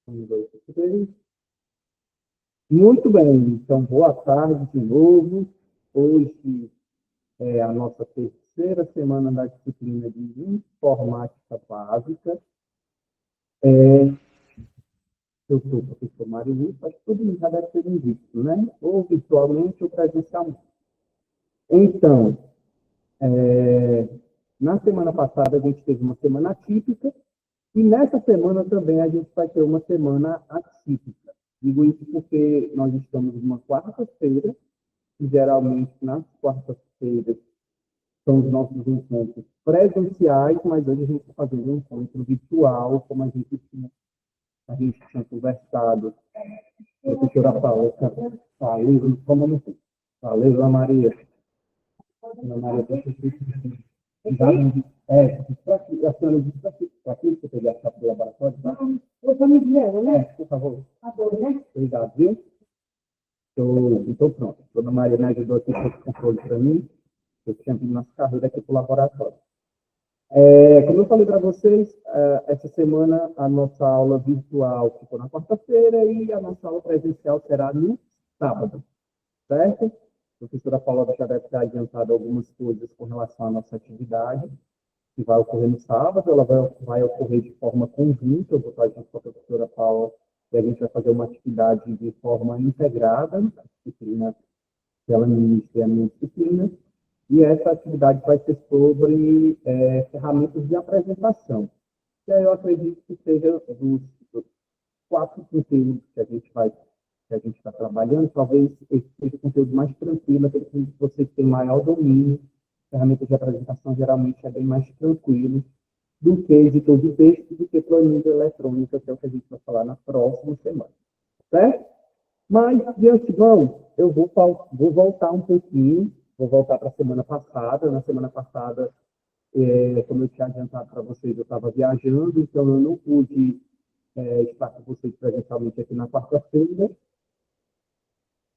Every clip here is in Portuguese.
Um, dois, três. Muito bem, então boa tarde de novo. Hoje é a nossa terceira semana da disciplina de Informática Básica. Eu sou o professor Mário Luiz, acho que todo mundo já deve ter visto, né? Ou virtualmente ou presencialmente. Então, na semana passada a gente teve uma semana atípica e nessa semana também a gente vai ter uma semana atípica. Digo isso porque nós estamos numa quarta-feira, e geralmente nas quartas-feiras são os nossos encontros presenciais, mas hoje a gente está fazendo um encontro virtual, como a gente tinha conversado. A professora Paula, como Valeu, Ana Maria. Ana Maria, a senhora disse para aqui, que eu peguei a chave do laboratório. Não, eu estou me dizendo, né? Por favor. Né? Obrigado, viu? Então, pronto. A Dona Maria me ajudou aqui com esse controle para mim. Eu tinha vindo nas carreiras aqui para o laboratório. Como eu falei para vocês, essa semana a nossa aula virtual ficou na quarta-feira e a nossa aula presencial será no sábado, certo? A professora Paula já deve ter adiantado algumas coisas com relação à nossa atividade, que vai ocorrer no sábado. Ela vai ocorrer de forma conjunta. Eu vou estar junto com a professora Paula e a gente vai fazer uma atividade de forma integrada, a disciplina que ela ministra e a minha disciplina. E essa atividade vai ser sobre ferramentas de apresentação. E aí eu acredito que seja dos 4 conteúdos que a gente está trabalhando, talvez esse seja o conteúdo mais tranquilo, aquele que vocês têm maior domínio. Ferramentas de apresentação geralmente é bem mais tranquilo do que editor de texto, do que planilha eletrônica, que é o que a gente vai falar na próxima semana. Certo? Mas, de antemão, eu vou voltar um pouquinho, vou voltar para a semana passada. Na semana passada, como eu tinha adiantado para vocês, eu estava viajando, então eu não pude estar com vocês presencialmente aqui na quarta-feira.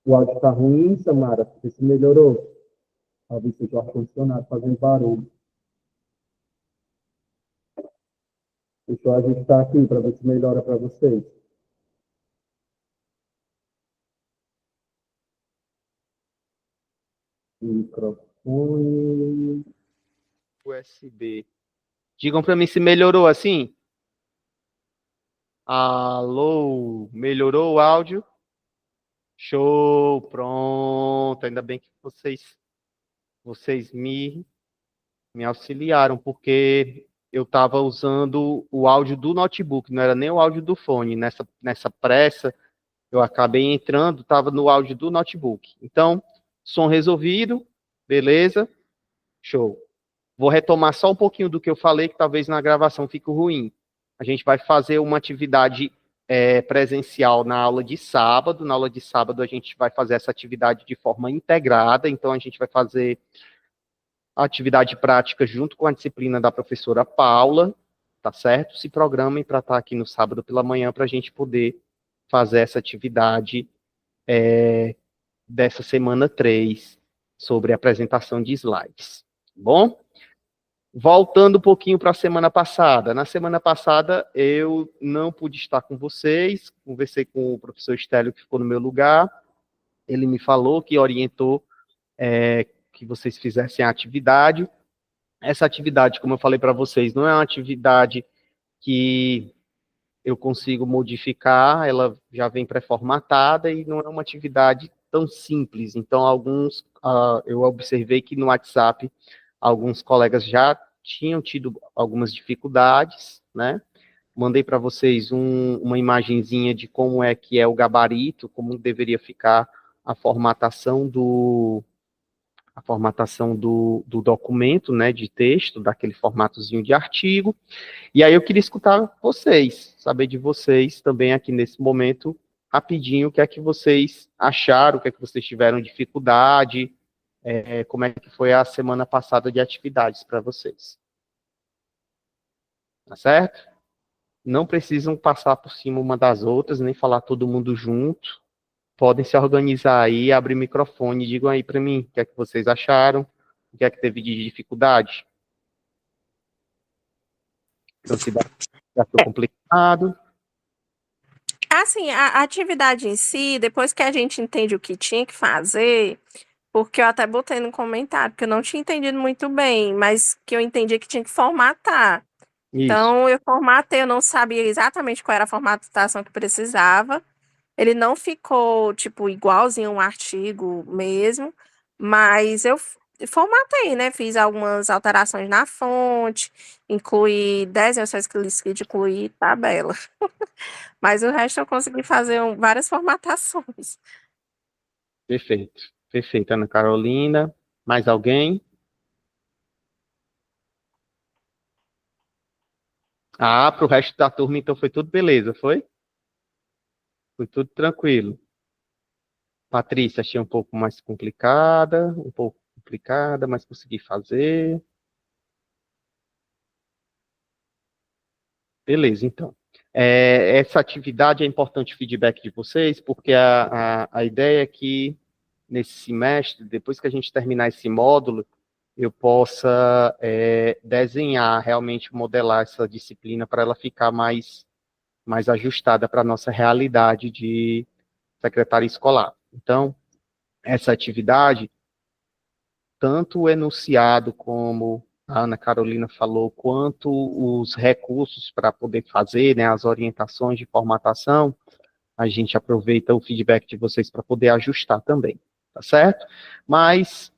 O áudio está ruim, Samara, você se melhorou? Talvez seja o ar-condicionado fazendo barulho. Deixa eu ajustar aqui para ver se melhora para vocês. Microfone. USB. Digam para mim se melhorou assim. Alô, melhorou o áudio? Show, pronto. Ainda bem que vocês me auxiliaram, porque eu estava usando o áudio do notebook, não era nem o áudio do fone. Nessa pressa, eu acabei entrando, estava no áudio do notebook. Então, som resolvido, beleza? Show. Vou retomar só um pouquinho do que eu falei, que talvez na gravação fique ruim. A gente vai fazer uma atividade presencial na aula de sábado. Na aula de sábado, a gente vai fazer essa atividade de forma integrada. Então, a gente vai fazer a atividade prática junto com a disciplina da professora Paula, tá certo? Se programem para estar aqui no sábado pela manhã para a gente poder fazer essa atividade dessa semana 3 sobre apresentação de slides. Tá bom? Voltando um pouquinho para a semana passada. Na semana passada, eu não pude estar com vocês, conversei com o professor Estélio, que ficou no meu lugar. Ele me falou que orientou que vocês fizessem a atividade. Essa atividade, como eu falei para vocês, não é uma atividade que eu consigo modificar, ela já vem pré-formatada e não é uma atividade tão simples. Então, eu observei que no WhatsApp, alguns colegas já tinham tido algumas dificuldades, né? Mandei para vocês uma imagenzinha de como é que é o gabarito, como deveria ficar a formatação do documento, né, de texto, daquele formatozinho de artigo. E aí eu queria escutar vocês, saber de vocês também aqui nesse momento, rapidinho, o que é que vocês acharam, o que é que vocês tiveram dificuldade, como é que foi a semana passada de atividades para vocês. Tá certo? Não precisam passar por cima uma das outras, nem falar todo mundo junto. Podem se organizar aí, abrir o microfone e digam aí para mim o que é que vocês acharam, o que é que teve de dificuldade. Então, se já ficou complicado. Assim, a atividade em si, depois que a gente entende o que tinha que fazer, porque eu até botei no comentário, que eu não tinha entendido muito bem, mas que eu entendi que tinha que formatar. Isso. Então, eu formatei, eu não sabia exatamente qual era a formatação que precisava. Ele não ficou, tipo, igualzinho um artigo mesmo, mas eu formatei, né? Fiz algumas alterações na fonte, incluí desenho, só esqueci de incluir tabela. Mas o resto eu consegui fazer várias formatações. Perfeito. Perfeito, Ana Carolina. Mais alguém? Ah, para o resto da turma, então foi tudo beleza, foi? Foi tudo tranquilo. Patrícia, achei um pouco complicada, mas consegui fazer. Beleza, então. Essa atividade é importante o feedback de vocês, porque a ideia é que nesse semestre, depois que a gente terminar esse módulo, eu possa desenhar, realmente modelar essa disciplina para ela ficar mais ajustada para a nossa realidade de secretária escolar. Então, essa atividade, tanto o enunciado, como a Ana Carolina falou, quanto os recursos para poder fazer, né, as orientações de formatação, a gente aproveita o feedback de vocês para poder ajustar também, tá certo? Mas,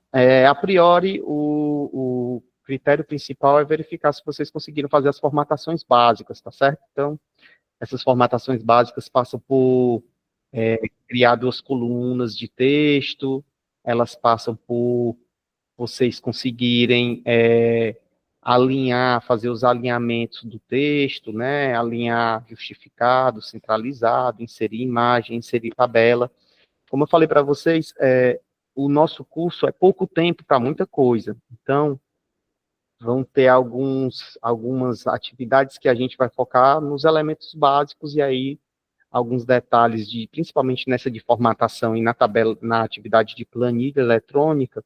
a priori, o critério principal é verificar se vocês conseguiram fazer as formatações básicas, tá certo? Então, essas formatações básicas passam por criar 2 colunas de texto, elas passam por vocês conseguirem alinhar, fazer os alinhamentos do texto, né? Alinhar justificado, centralizado, inserir imagem, inserir tabela. Como eu falei para vocês, o nosso curso é pouco tempo para muita coisa. Então, vão ter algumas atividades que a gente vai focar nos elementos básicos e aí alguns detalhes principalmente nessa de formatação e na tabela, na atividade de planilha eletrônica.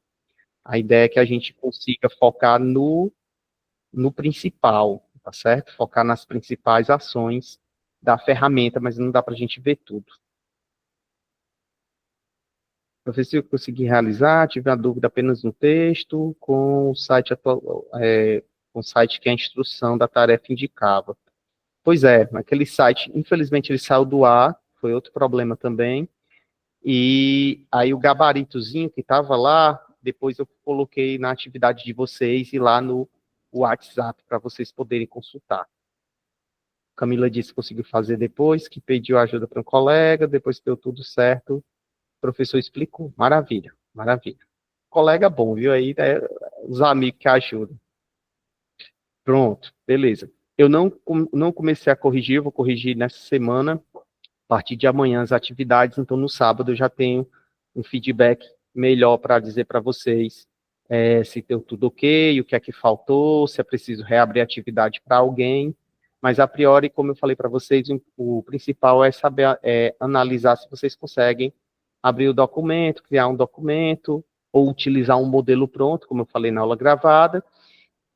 A ideia é que a gente consiga focar no principal, tá certo? Focar nas principais ações da ferramenta, mas não dá para a gente ver tudo. Para ver se eu consegui realizar, tive a dúvida apenas no texto, com o site atual, com o site que a instrução da tarefa indicava. Pois é, aquele site, infelizmente, ele saiu do ar, foi outro problema também, e aí o gabaritozinho que estava lá, depois eu coloquei na atividade de vocês e lá no WhatsApp para vocês poderem consultar. Camila disse que conseguiu fazer depois, que pediu ajuda para um colega, depois que deu tudo certo, o professor explicou. Maravilha, maravilha. Colega bom, viu? Aí, né, os amigos que ajudam. Pronto, beleza. Eu não comecei a corrigir, eu vou corrigir nessa semana, a partir de amanhã as atividades, então no sábado eu já tenho um feedback melhor para dizer para vocês se deu tudo ok, o que é que faltou, se é preciso reabrir a atividade para alguém, mas a priori, como eu falei para vocês, o principal é saber analisar se vocês conseguem abrir o documento, criar um documento, ou utilizar um modelo pronto, como eu falei na aula gravada,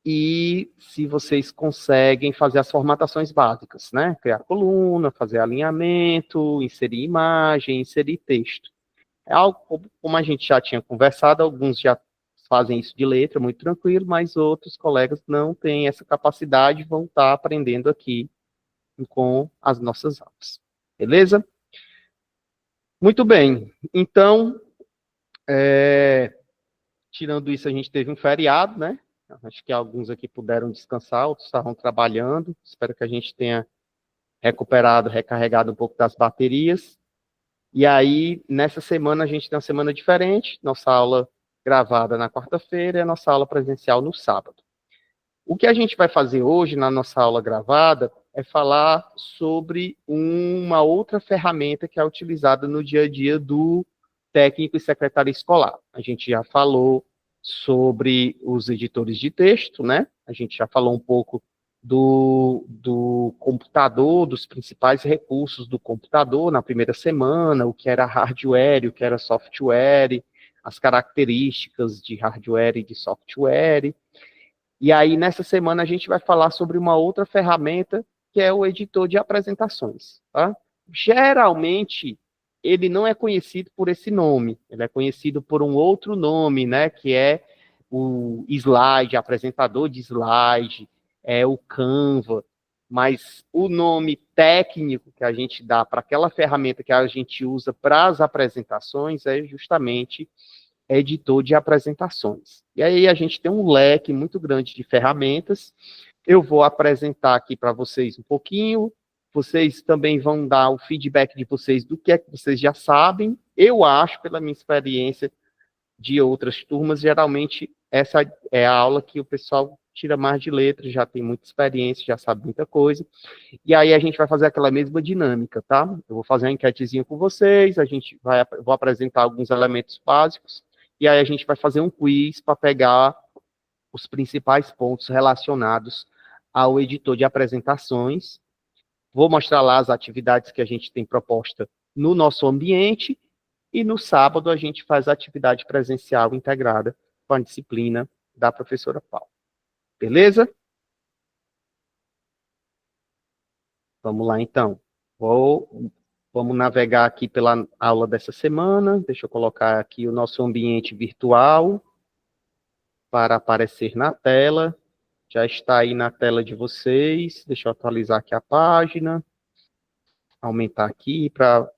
e se vocês conseguem fazer as formatações básicas, né? Criar coluna, fazer alinhamento, inserir imagem, inserir texto. É algo, como a gente já tinha conversado, alguns já fazem isso de letra, muito tranquilo, mas outros colegas não têm essa capacidade e vão estar aprendendo aqui com as nossas aulas. Beleza? Muito bem. Então, tirando isso, a gente teve um feriado, né? Acho que alguns aqui puderam descansar, outros estavam trabalhando. Espero que a gente tenha recuperado, recarregado um pouco das baterias. E aí, nessa semana, a gente tem uma semana diferente, nossa aula gravada na quarta-feira e a nossa aula presencial no sábado. O que a gente vai fazer hoje na nossa aula gravada é falar sobre uma outra ferramenta que é utilizada no dia a dia do técnico e secretário escolar. A gente já falou sobre os editores de texto, né? A gente já falou um pouco do computador, dos principais recursos do computador na primeira semana, o que era hardware, o que era software, as características de hardware e de software. E aí, nessa semana, a gente vai falar sobre uma outra ferramenta, que é o editor de apresentações, tá? Geralmente, ele não é conhecido por esse nome, ele é conhecido por um outro nome, né, que é o slide, apresentador de slide, é o Canva, mas o nome técnico que a gente dá para aquela ferramenta que a gente usa para as apresentações é justamente editor de apresentações. E aí a gente tem um leque muito grande de ferramentas. Eu vou apresentar aqui para vocês um pouquinho, vocês também vão dar o feedback de vocês do que é que vocês já sabem. Eu acho, pela minha experiência de outras turmas, geralmente essa é a aula que o pessoal tira mais de letra, já tem muita experiência, já sabe muita coisa. E aí a gente vai fazer aquela mesma dinâmica, tá? Eu vou fazer uma enquetezinha com vocês, vou apresentar alguns elementos básicos, e aí a gente vai fazer um quiz para pegar os principais pontos relacionados ao editor de apresentações. Vou mostrar lá as atividades que a gente tem proposta no nosso ambiente, e no sábado a gente faz a atividade presencial integrada com a disciplina da professora Paula. Beleza? Vamos lá, então. Vamos navegar aqui pela aula dessa semana. Deixa eu colocar aqui o nosso ambiente virtual para aparecer na tela. Já está aí na tela de vocês. Deixa eu atualizar aqui a página. Aumentar aqui para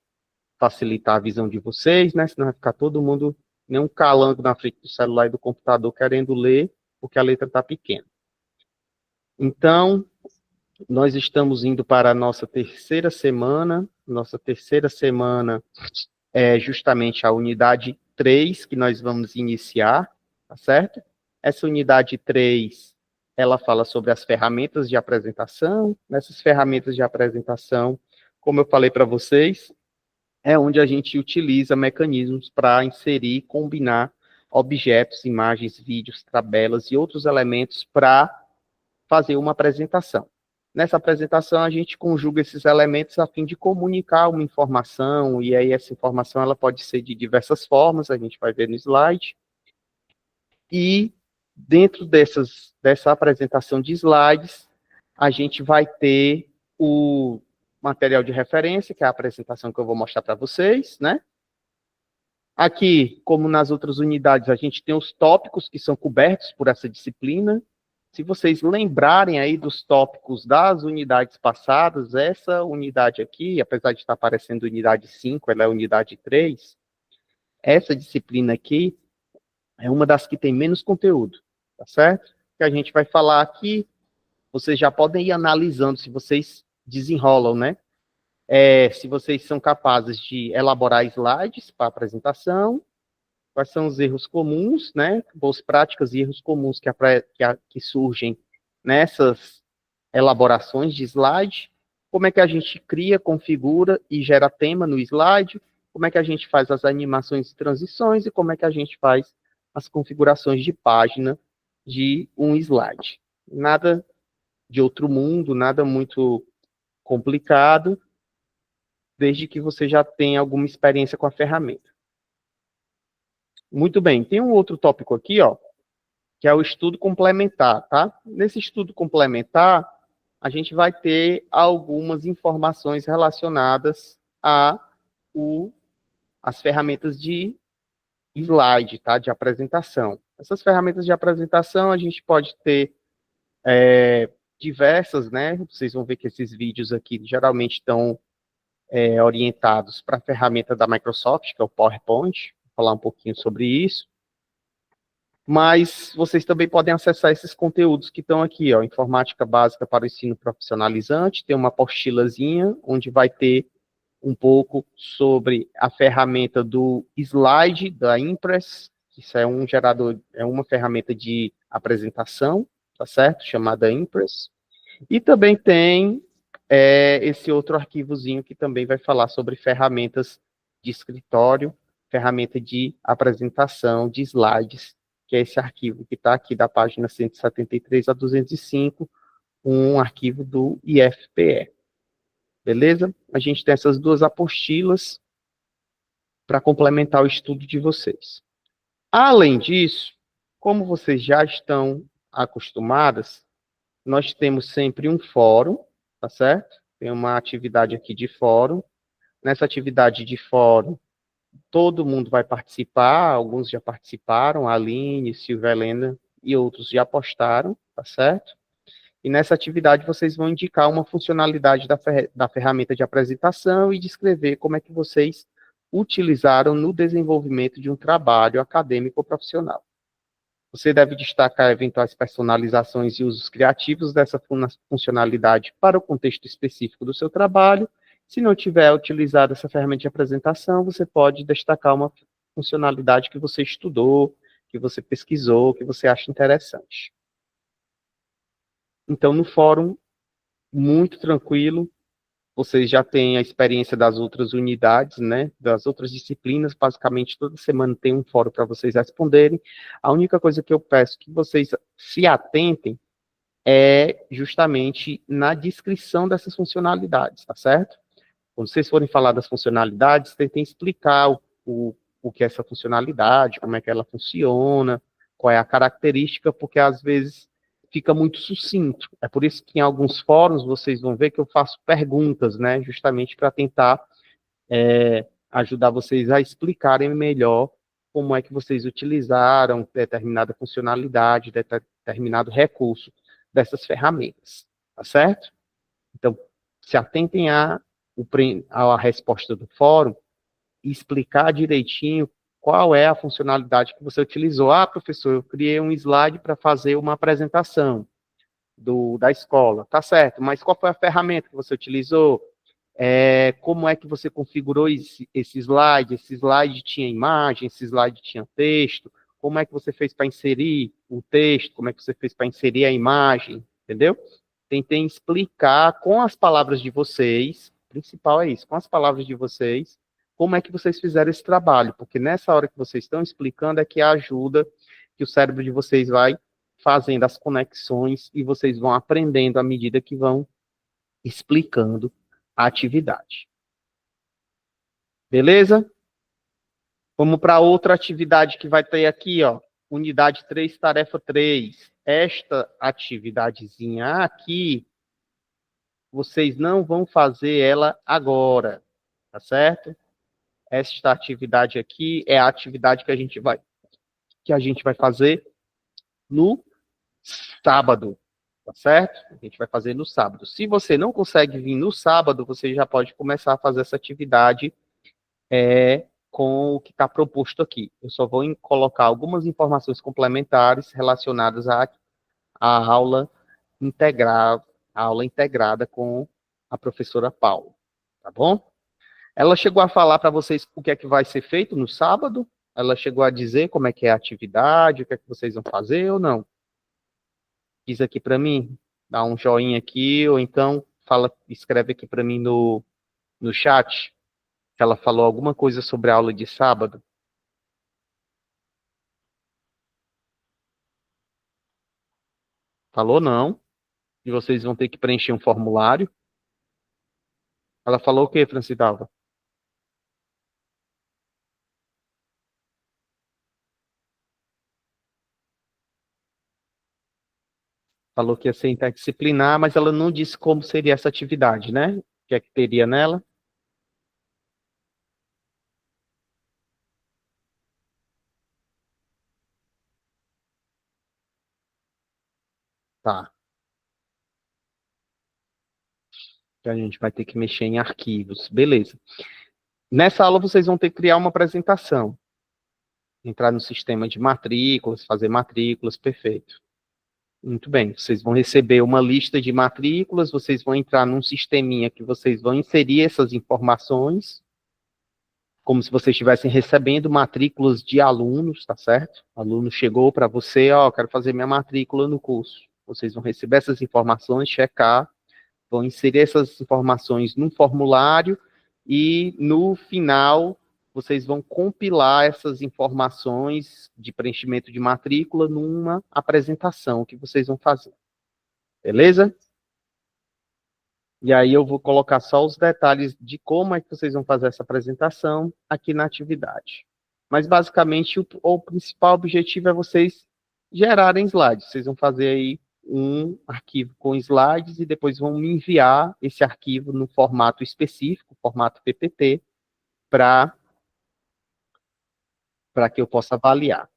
facilitar a visão de vocês, né? Senão vai ficar todo mundo, nem um calango na frente do celular e do computador querendo ler, porque a letra está pequena. Então, nós estamos indo para a nossa terceira semana. Nossa terceira semana é justamente a unidade 3 que nós vamos iniciar, tá certo? Essa unidade 3, ela fala sobre as ferramentas de apresentação. Nessas ferramentas de apresentação, como eu falei para vocês, é onde a gente utiliza mecanismos para inserir e combinar objetos, imagens, vídeos, tabelas e outros elementos para fazer uma apresentação. Nessa apresentação, a gente conjuga esses elementos a fim de comunicar uma informação, e aí essa informação ela pode ser de diversas formas, a gente vai ver no slide. E dentro dessa apresentação de slides, a gente vai ter o material de referência, que é a apresentação que eu vou mostrar para vocês, né? Aqui, como nas outras unidades, a gente tem os tópicos que são cobertos por essa disciplina. Se vocês lembrarem aí dos tópicos das unidades passadas, essa unidade aqui, apesar de estar aparecendo unidade 5, ela é unidade 3, essa disciplina aqui é uma das que tem menos conteúdo, tá certo? Que a gente vai falar aqui, vocês já podem ir analisando se vocês desenrolam, né? Se vocês são capazes de elaborar slides para apresentação, quais são os erros comuns, né? Boas práticas e erros comuns que surgem nessas elaborações de slide, como é que a gente cria, configura e gera tema no slide, como é que a gente faz as animações e transições e como é que a gente faz as configurações de página de um slide. Nada de outro mundo, nada muito complicado, desde que você já tenha alguma experiência com a ferramenta. Muito bem, tem um outro tópico aqui, ó, que é o estudo complementar, tá? Nesse estudo complementar, a gente vai ter algumas informações relacionadas às ferramentas de slide, tá? De apresentação. Essas ferramentas de apresentação, a gente pode ter diversas, né? Vocês vão ver que esses vídeos aqui geralmente estão orientados para a ferramenta da Microsoft, que é o PowerPoint. Vou falar um pouquinho sobre isso. Mas vocês também podem acessar esses conteúdos que estão aqui, ó, Informática Básica para o Ensino Profissionalizante, tem uma apostilazinha, onde vai ter um pouco sobre a ferramenta do slide, da Impress, que isso é um gerador, é uma ferramenta de apresentação, tá certo? Chamada Impress. E também tem esse outro arquivozinho que também vai falar sobre ferramentas de escritório, ferramenta de apresentação de slides, que é esse arquivo que está aqui da página 173 a 205, um arquivo do IFPE. Beleza? A gente tem essas duas apostilas para complementar o estudo de vocês. Além disso, como vocês já estão acostumadas, nós temos sempre um fórum, tá certo? Tem uma atividade aqui de fórum, Nessa atividade de fórum, todo mundo vai participar, alguns já participaram, a Aline, Silvia Helena e outros já postaram, tá certo? E nessa atividade vocês vão indicar uma funcionalidade da ferramenta de apresentação e descrever como é que vocês utilizaram no desenvolvimento de um trabalho acadêmico ou profissional. Você deve destacar eventuais personalizações e usos criativos dessa funcionalidade para o contexto específico do seu trabalho. Se não tiver utilizado essa ferramenta de apresentação, você pode destacar uma funcionalidade que você estudou, que você pesquisou, que você acha interessante. Então, no fórum, muito tranquilo, vocês já têm a experiência das outras unidades, né, das outras disciplinas, basicamente toda semana tem um fórum para vocês responderem. A única coisa que eu peço que vocês se atentem é justamente na descrição dessas funcionalidades, tá certo? Quando vocês forem falar das funcionalidades, tentem explicar o que é essa funcionalidade, como é que ela funciona, qual é a característica, porque às vezes fica muito sucinto. É por isso que em alguns fóruns vocês vão ver que eu faço perguntas, né, justamente para tentar ajudar vocês a explicarem melhor como é que vocês utilizaram determinada funcionalidade, determinado recurso dessas ferramentas, tá certo? Então, se atentem à resposta do fórum e explicar direitinho qual é a funcionalidade que você utilizou. Ah, professor, eu criei um slide para fazer uma apresentação da escola. Tá certo, mas qual foi a ferramenta que você utilizou? Como é que você configurou esse slide? Esse slide tinha imagem, esse slide tinha texto? Como é que você fez para inserir o texto? Como é que você fez para inserir a imagem? Entendeu? Tentem explicar com as palavras de vocês, o principal é isso, com as palavras de vocês, como é que vocês fizeram esse trabalho, porque nessa hora que vocês estão explicando é que ajuda que o cérebro de vocês vai fazendo as conexões e vocês vão aprendendo à medida que vão explicando a atividade. Beleza? Vamos para outra atividade que vai ter aqui, ó, unidade 3, tarefa 3. Esta atividadezinha aqui, vocês não vão fazer ela agora, tá certo? Esta atividade aqui é a atividade que a gente vai fazer no sábado, tá certo? A gente vai fazer no sábado. Se você não consegue vir no sábado, você já pode começar a fazer essa atividade com o que está proposto aqui. Eu só vou colocar algumas informações complementares relacionadas à aula integrada com a professora Paula, tá bom? Ela chegou a falar para vocês o que é que vai ser feito no sábado? Ela chegou a dizer como é que é a atividade, o que é que vocês vão fazer ou não? Diz aqui para mim, dá um joinha aqui, ou então escreve aqui para mim no chat, que ela falou alguma coisa sobre a aula de sábado. Falou não. E vocês vão ter que preencher um formulário. Ela falou o quê, Francidalva? Falou que ia ser interdisciplinar, mas ela não disse como seria essa atividade, né? O que é que teria nela? Tá. Então a gente vai ter que mexer em arquivos. Beleza. Nessa aula vocês vão ter que criar uma apresentação. Entrar no sistema de matrículas, fazer matrículas, perfeito. Muito bem, vocês vão receber uma lista de matrículas, vocês vão entrar num sisteminha que vocês vão inserir essas informações, como se vocês estivessem recebendo matrículas de alunos, tá certo? O aluno chegou para você, ó, quero fazer minha matrícula no curso. Vocês vão receber essas informações, checar, vão inserir essas informações num formulário e no final vocês vão compilar essas informações de preenchimento de matrícula numa apresentação que vocês vão fazer. Beleza? E aí eu vou colocar só os detalhes de como é que vocês vão fazer essa apresentação aqui na atividade. Mas basicamente o principal objetivo é vocês gerarem slides. Vocês vão fazer aí um arquivo com slides e depois vão me enviar esse arquivo no formato específico, formato PPT, para que eu possa avaliar.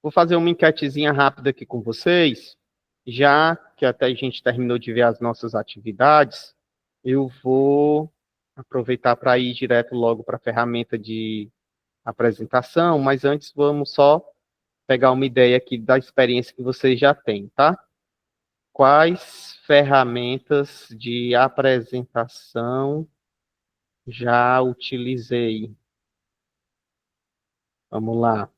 Vou fazer uma enquetezinha rápida aqui com vocês, já que até a gente terminou de ver as nossas atividades, eu vou aproveitar para ir direto logo para a ferramenta de apresentação, mas antes vamos só pegar uma ideia aqui da experiência que vocês já têm, tá? Quais ferramentas de apresentação já utilizei? Vamos lá.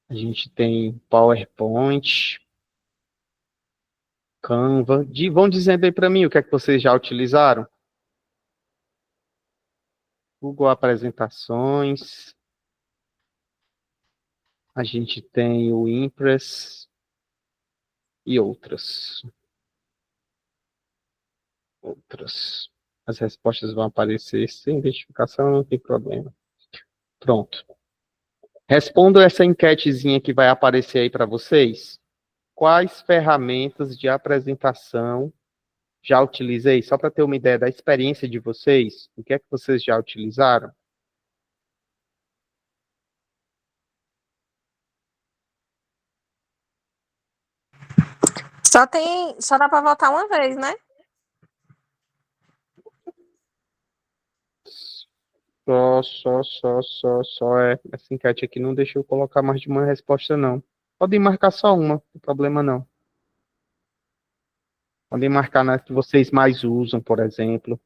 A gente tem PowerPoint, Canva. Vão dizendo aí para mim o que é que vocês já utilizaram. Google Apresentações. A gente tem o Impress e outras. As respostas vão aparecer sem identificação, não tem problema. Pronto. Respondo essa enquetezinha que vai aparecer aí para vocês. Quais ferramentas de apresentação já utilizei? Só para ter uma ideia da experiência de vocês, o que é que vocês já utilizaram? Só dá para votar uma vez, né? Essa enquete aqui não deixa eu colocar mais de uma resposta, não. Podem marcar só uma, não tem problema não. Podem marcar nas que vocês mais usam, por exemplo.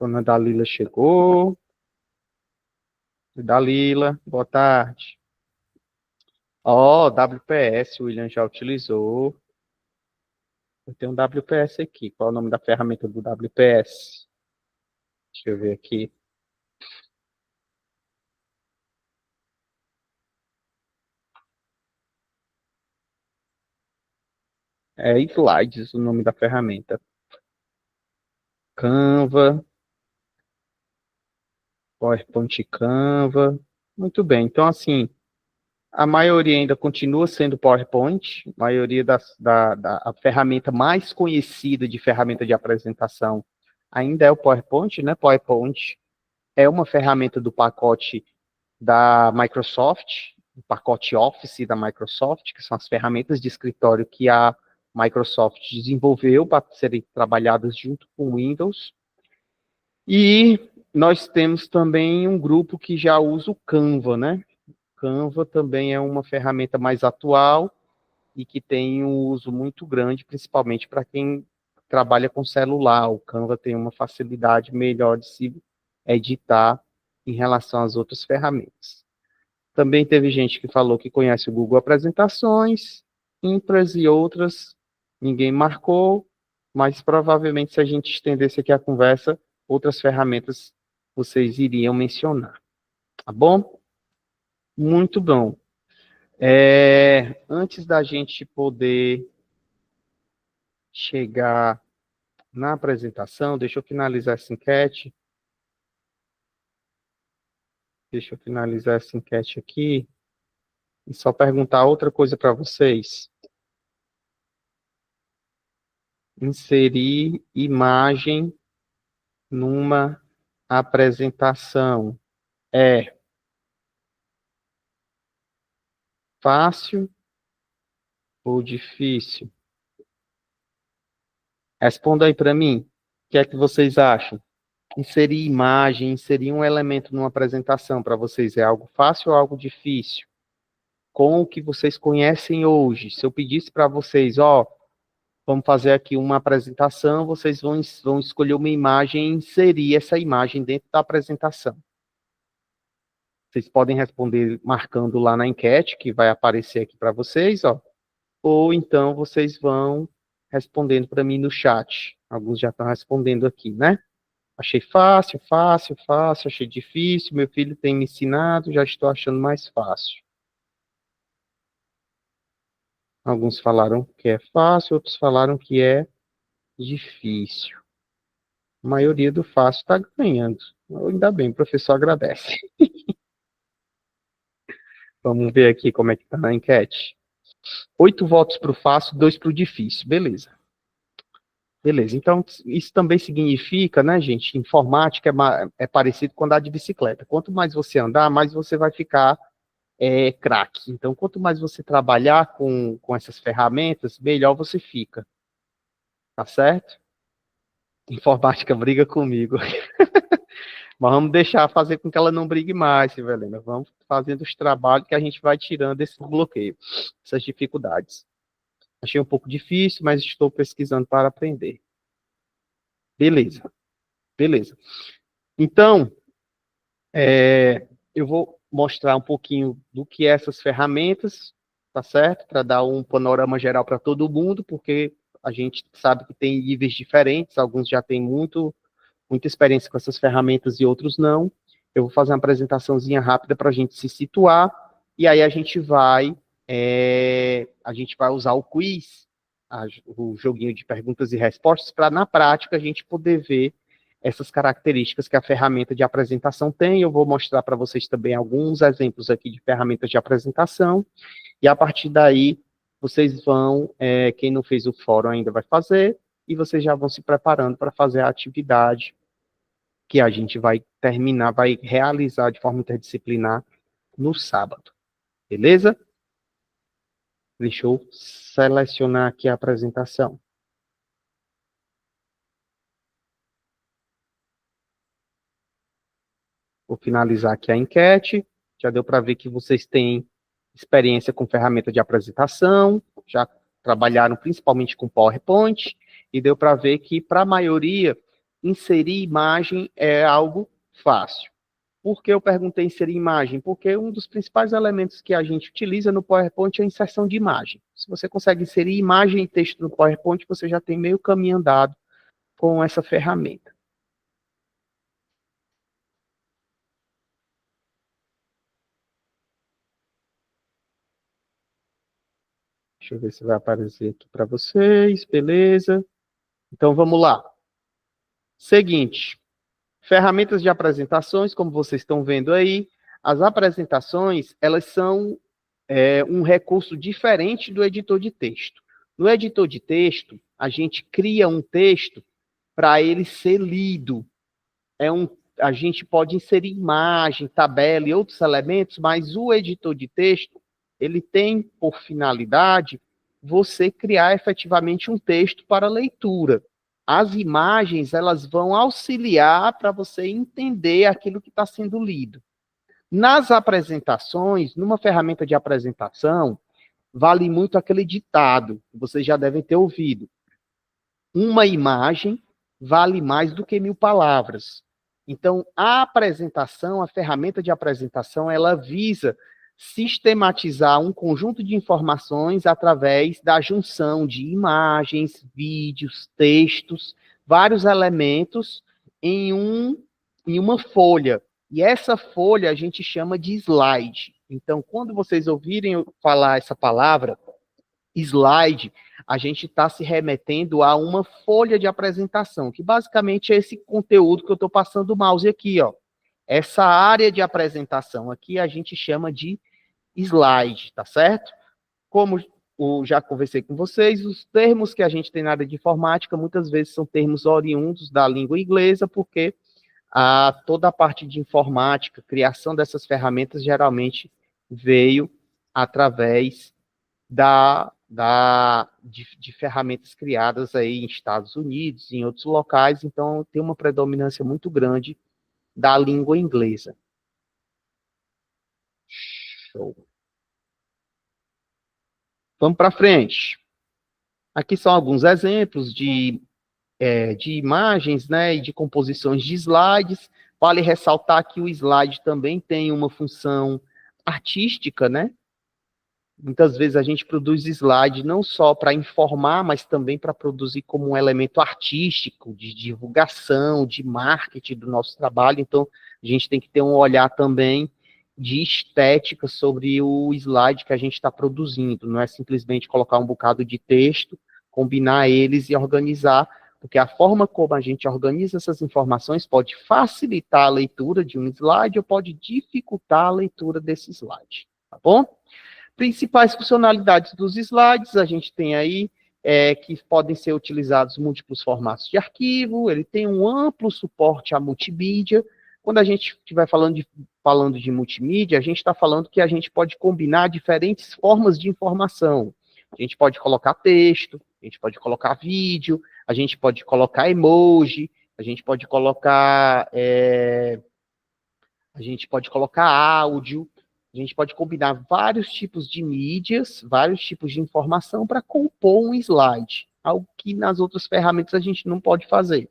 Dona Dalila chegou. Dalila, boa tarde. Ó, WPS, o William já utilizou. Eu tenho um WPS aqui. Qual é o nome da ferramenta do WPS? Deixa eu ver aqui. É Slides, o nome da ferramenta. Canva. PowerPoint Canva. Muito bem. Então, assim, a maioria ainda continua sendo PowerPoint. A maioria a ferramenta mais conhecida de ferramenta de apresentação ainda é o PowerPoint, né? PowerPoint é uma ferramenta do pacote da Microsoft, o pacote Office da Microsoft, que são as ferramentas de escritório que a Microsoft desenvolveu para serem trabalhadas junto com o Windows. E nós temos também um grupo que já usa o Canva, né? Canva também é uma ferramenta mais atual e que tem um uso muito grande, principalmente para quem trabalha com celular. O Canva tem uma facilidade melhor de se editar em relação às outras ferramentas. Também teve gente que falou que conhece o Google Apresentações, Impress e outras. Ninguém marcou, mas provavelmente se a gente estendesse aqui a conversa, outras ferramentas vocês iriam mencionar. Tá bom? Muito bom. Antes da gente poder chegar na apresentação, deixa eu finalizar essa enquete. Deixa eu finalizar essa enquete aqui e só perguntar outra coisa para vocês. Inserir imagem numa apresentação é fácil ou difícil? Responda aí para mim. O que é que vocês acham? Inserir imagem, inserir um elemento numa apresentação para vocês é algo fácil ou algo difícil? Com o que vocês conhecem hoje, se eu pedisse para vocês, vamos fazer aqui uma apresentação, vocês vão escolher uma imagem e inserir essa imagem dentro da apresentação. Vocês podem responder marcando lá na enquete, que vai aparecer aqui para vocês, ou então vocês vão respondendo para mim no chat. Alguns já estão respondendo aqui, né? Achei fácil, achei difícil, meu filho tem me ensinado, já estou achando mais fácil. Alguns falaram que é fácil, outros falaram que é difícil. A maioria do fácil está ganhando. Ainda bem, o professor agradece. Vamos ver aqui como é que está na enquete. 8 votos para o fácil, 2 para o difícil. Beleza. Beleza. Então, isso também significa, né, gente, informática é parecido com andar de bicicleta. Quanto mais você andar, mais você vai ficar craque. Então, quanto mais você trabalhar com essas ferramentas, melhor você fica. Tá certo? Informática briga comigo. Mas vamos deixar fazer com que ela não brigue mais, Silvelena. Vamos fazendo os trabalhos que a gente vai tirando esse bloqueio, essas dificuldades. Achei um pouco difícil, mas estou pesquisando para aprender. Beleza. Beleza. Então, eu vou mostrar um pouquinho do que é essas ferramentas, tá certo? Para dar um panorama geral para todo mundo, porque a gente sabe que tem níveis diferentes, alguns já têm muita experiência com essas ferramentas e outros não. Eu vou fazer uma apresentaçãozinha rápida para a gente se situar, e aí a gente vai usar o quiz, o joguinho de perguntas e respostas, para na prática a gente poder ver essas características que a ferramenta de apresentação tem. Eu vou mostrar para vocês também alguns exemplos aqui de ferramentas de apresentação, e a partir daí vocês vão, quem não fez o fórum ainda vai fazer, e vocês já vão se preparando para fazer a atividade que a gente vai terminar, vai realizar de forma interdisciplinar no sábado. Beleza? Deixa eu selecionar aqui a apresentação. Vou finalizar aqui a enquete. Já deu para ver que vocês têm experiência com ferramenta de apresentação, já trabalharam principalmente com PowerPoint, e deu para ver que, para a maioria, inserir imagem é algo fácil. Por que eu perguntei inserir imagem? Porque um dos principais elementos que a gente utiliza no PowerPoint é a inserção de imagem. Se você consegue inserir imagem e texto no PowerPoint, você já tem meio caminho andado com essa ferramenta. Deixa eu ver se vai aparecer aqui para vocês, beleza? Então, vamos lá. Seguinte, ferramentas de apresentações, como vocês estão vendo aí, as apresentações, elas são um recurso diferente do editor de texto. No editor de texto, a gente cria um texto para ele ser lido. A gente pode inserir imagem, tabela e outros elementos, mas o editor de texto, ele tem por finalidade você criar efetivamente um texto para leitura. As imagens, elas vão auxiliar para você entender aquilo que está sendo lido. Nas apresentações, numa ferramenta de apresentação, vale muito aquele ditado, que vocês já devem ter ouvido. Uma imagem vale mais do que 1000 palavras. Então, a apresentação, a ferramenta de apresentação, ela visa sistematizar um conjunto de informações através da junção de imagens, vídeos, textos, vários elementos em uma folha. E essa folha a gente chama de slide. Então, quando vocês ouvirem eu falar essa palavra, slide, a gente está se remetendo a uma folha de apresentação, que basicamente é esse conteúdo que eu estou passando o mouse aqui, ó. Essa área de apresentação aqui a gente chama de slide, tá certo? Como eu já conversei com vocês, os termos que a gente tem na área de informática muitas vezes são termos oriundos da língua inglesa, porque toda a parte de informática, criação dessas ferramentas, geralmente veio através de ferramentas criadas aí em Estados Unidos, em outros locais, então tem uma predominância muito grande da língua inglesa. Show. Vamos para frente. Aqui são alguns exemplos de imagens, né, e de composições de slides. Vale ressaltar que o slide também tem uma função artística, né? Muitas vezes a gente produz slide não só para informar, mas também para produzir como um elemento artístico, de divulgação, de marketing do nosso trabalho. Então, a gente tem que ter um olhar também de estética sobre o slide que a gente está produzindo. Não é simplesmente colocar um bocado de texto, combinar eles e organizar, porque a forma como a gente organiza essas informações pode facilitar a leitura de um slide ou pode dificultar a leitura desse slide, tá bom? Principais funcionalidades dos slides, a gente tem aí que podem ser utilizados múltiplos formatos de arquivo, ele tem um amplo suporte à multimídia. Quando a gente estiver falando de multimídia, a gente está falando que a gente pode combinar diferentes formas de informação. A gente pode colocar texto, a gente pode colocar vídeo, a gente pode colocar emoji, a gente pode colocar áudio, a gente pode combinar vários tipos de mídias, vários tipos de informação para compor um slide, algo que nas outras ferramentas a gente não pode fazer.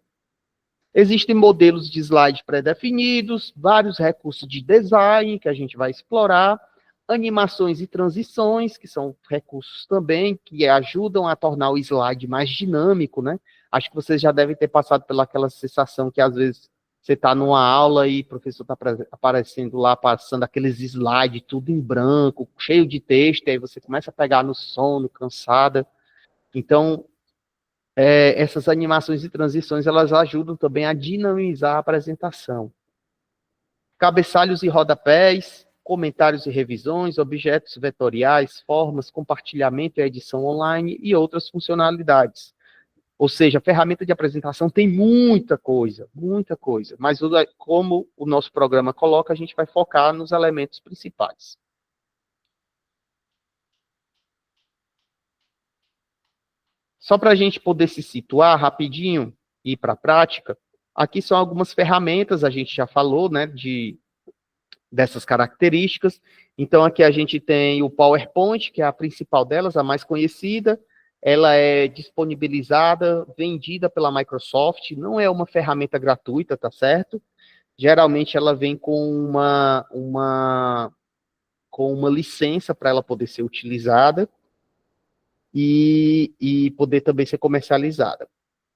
Existem modelos de slide pré-definidos, vários recursos de design que a gente vai explorar, animações e transições, que são recursos também que ajudam a tornar o slide mais dinâmico, né? Acho que vocês já devem ter passado pelaquela sensação que às vezes você está numa aula e o professor está aparecendo lá, passando aqueles slides, tudo em branco, cheio de texto, e aí você começa a pegar no sono, cansada. Então, essas animações e transições, elas ajudam também a dinamizar a apresentação. Cabeçalhos e rodapés, comentários e revisões, objetos vetoriais, formas, compartilhamento e edição online e outras funcionalidades. Ou seja, a ferramenta de apresentação tem muita coisa, mas como o nosso programa coloca, a gente vai focar nos elementos principais. Só para a gente poder se situar rapidinho e ir para a prática, aqui são algumas ferramentas, a gente já falou, né, dessas características. Então, aqui a gente tem o PowerPoint, que é a principal delas, a mais conhecida. Ela é disponibilizada, vendida pela Microsoft, não é uma ferramenta gratuita, tá certo? Geralmente ela vem com uma licença para ela poder ser utilizada e poder também ser comercializada.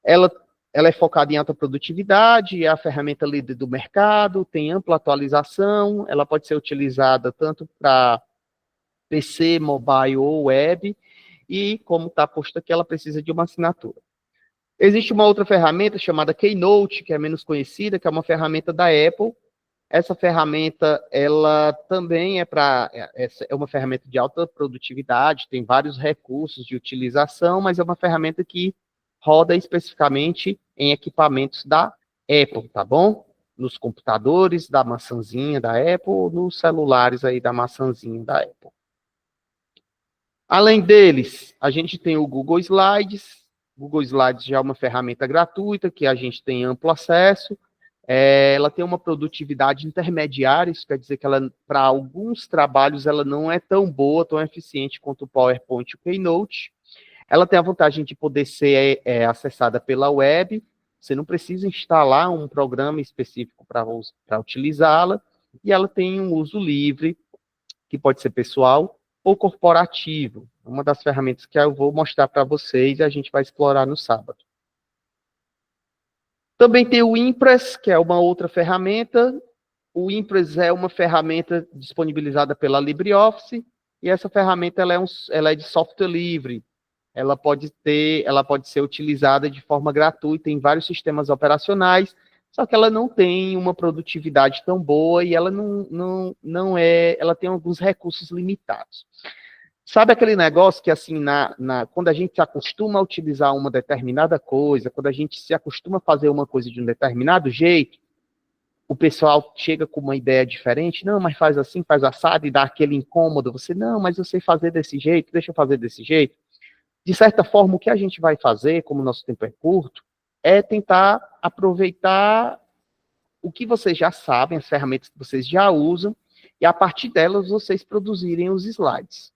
Ela é focada em alta produtividade, é a ferramenta líder do mercado, tem ampla atualização, ela pode ser utilizada tanto para PC, mobile ou web, e como está posto aqui, ela precisa de uma assinatura. Existe uma outra ferramenta chamada Keynote, que é menos conhecida, que é uma ferramenta da Apple. Essa ferramenta, ela também é uma ferramenta de alta produtividade, tem vários recursos de utilização, mas é uma ferramenta que roda especificamente em equipamentos da Apple, tá bom? Nos computadores da maçãzinha da Apple, nos celulares aí da maçãzinha da Apple. Além deles, a gente tem o Google Slides. O Google Slides já é uma ferramenta gratuita, que a gente tem amplo acesso. Ela tem uma produtividade intermediária, isso quer dizer que ela, para alguns trabalhos, ela não é tão boa, tão eficiente quanto o PowerPoint e o Keynote. Ela tem a vantagem de poder ser acessada pela web, você não precisa instalar um programa específico para utilizá-la, e ela tem um uso livre, que pode ser pessoal ou corporativo. Uma das ferramentas que eu vou mostrar para vocês e a gente vai explorar no sábado. Também tem o Impress, que é uma outra ferramenta. O Impress é uma ferramenta disponibilizada pela LibreOffice, e essa ferramenta ela é de software livre. Ela pode ser utilizada de forma gratuita em vários sistemas operacionais, só que ela não tem uma produtividade tão boa e ela ela tem alguns recursos limitados. Sabe aquele negócio que, assim, quando a gente se acostuma a utilizar uma determinada coisa, quando a gente se acostuma a fazer uma coisa de um determinado jeito, o pessoal chega com uma ideia diferente, não, mas faz assim, faz assado, e dá aquele incômodo, você, não, mas eu sei fazer desse jeito, deixa eu fazer desse jeito. De certa forma, o que a gente vai fazer, como o nosso tempo é curto, é tentar aproveitar o que vocês já sabem, as ferramentas que vocês já usam, e a partir delas vocês produzirem os slides.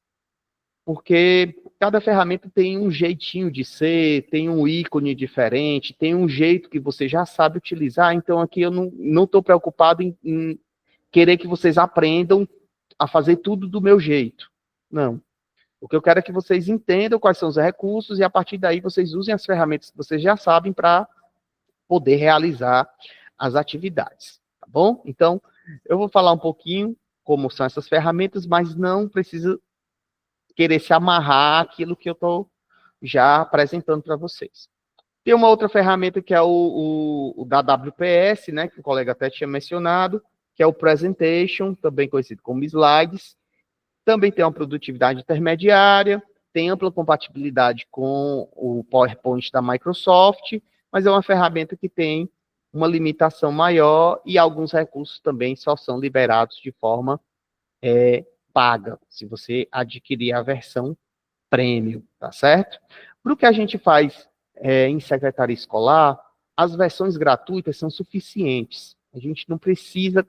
Porque cada ferramenta tem um jeitinho de ser, tem um ícone diferente, tem um jeito que você já sabe utilizar, então aqui eu não estou preocupado em querer que vocês aprendam a fazer tudo do meu jeito. Não. O que eu quero é que vocês entendam quais são os recursos e a partir daí vocês usem as ferramentas que vocês já sabem para poder realizar as atividades, tá bom? Então, eu vou falar um pouquinho como são essas ferramentas, mas não precisa querer se amarrar àquilo que eu estou já apresentando para vocês. Tem uma outra ferramenta que é o da WPS, né, que o colega até tinha mencionado, que é o Presentation, também conhecido como Slides. Também tem uma produtividade intermediária, tem ampla compatibilidade com o PowerPoint da Microsoft, mas é uma ferramenta que tem uma limitação maior e alguns recursos também só são liberados de forma paga, se você adquirir a versão premium, tá certo? Para o que a gente faz em secretaria escolar, as versões gratuitas são suficientes. A gente não precisa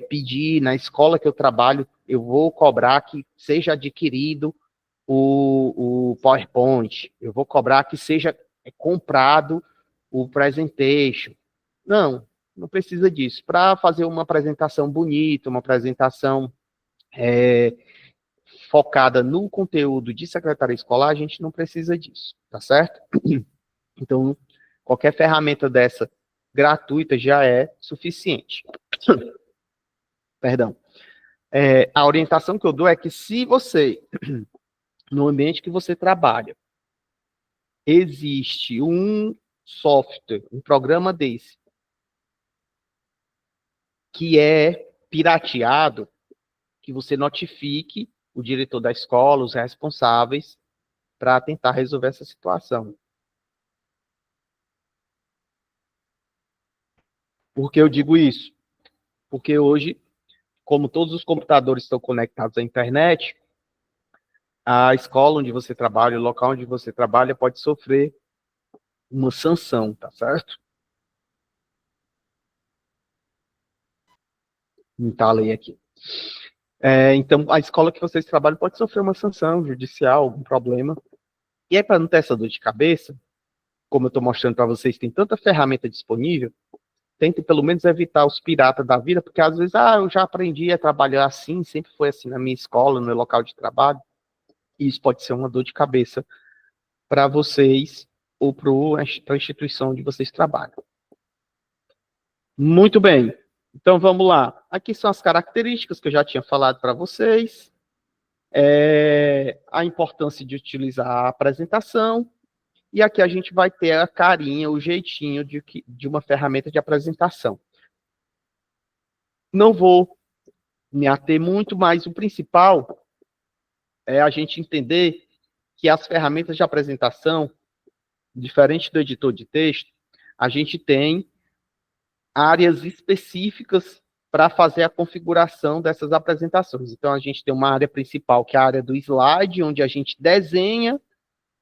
pedir na escola que eu trabalho, eu vou cobrar que seja adquirido o PowerPoint, eu vou cobrar que seja comprado o Presentation. Não precisa disso. Para fazer uma apresentação bonita, uma apresentação focada no conteúdo de secretaria escolar, a gente não precisa disso, tá certo? Então, qualquer ferramenta dessa gratuita já é suficiente. Perdão. A orientação que eu dou é que se você, no ambiente que você trabalha, existe um software, um programa desse, que é pirateado, que você notifique o diretor da escola, os responsáveis, para tentar resolver essa situação. Por que eu digo isso? Porque hoje, como todos os computadores estão conectados à internet, a escola onde você trabalha, o local onde você trabalha, pode sofrer uma sanção, tá certo? Não está a lei aqui. Então, a escola que vocês trabalham pode sofrer uma sanção judicial, algum problema. E aí, para não ter essa dor de cabeça, como eu estou mostrando para vocês, tem tanta ferramenta disponível, tente pelo menos evitar os piratas da vida, porque às vezes, eu já aprendi a trabalhar assim, sempre foi assim na minha escola, no meu local de trabalho, e isso pode ser uma dor de cabeça para vocês ou para a instituição onde vocês trabalham. Muito bem. Então, vamos lá. Aqui são as características que eu já tinha falado para vocês. A importância de utilizar a apresentação. E aqui a gente vai ter a carinha, o jeitinho de uma ferramenta de apresentação. Não vou me ater muito, mas o principal é a gente entender que as ferramentas de apresentação, diferente do editor de texto, a gente tem áreas específicas para fazer a configuração dessas apresentações. Então, a gente tem uma área principal, que é a área do slide, onde a gente desenha,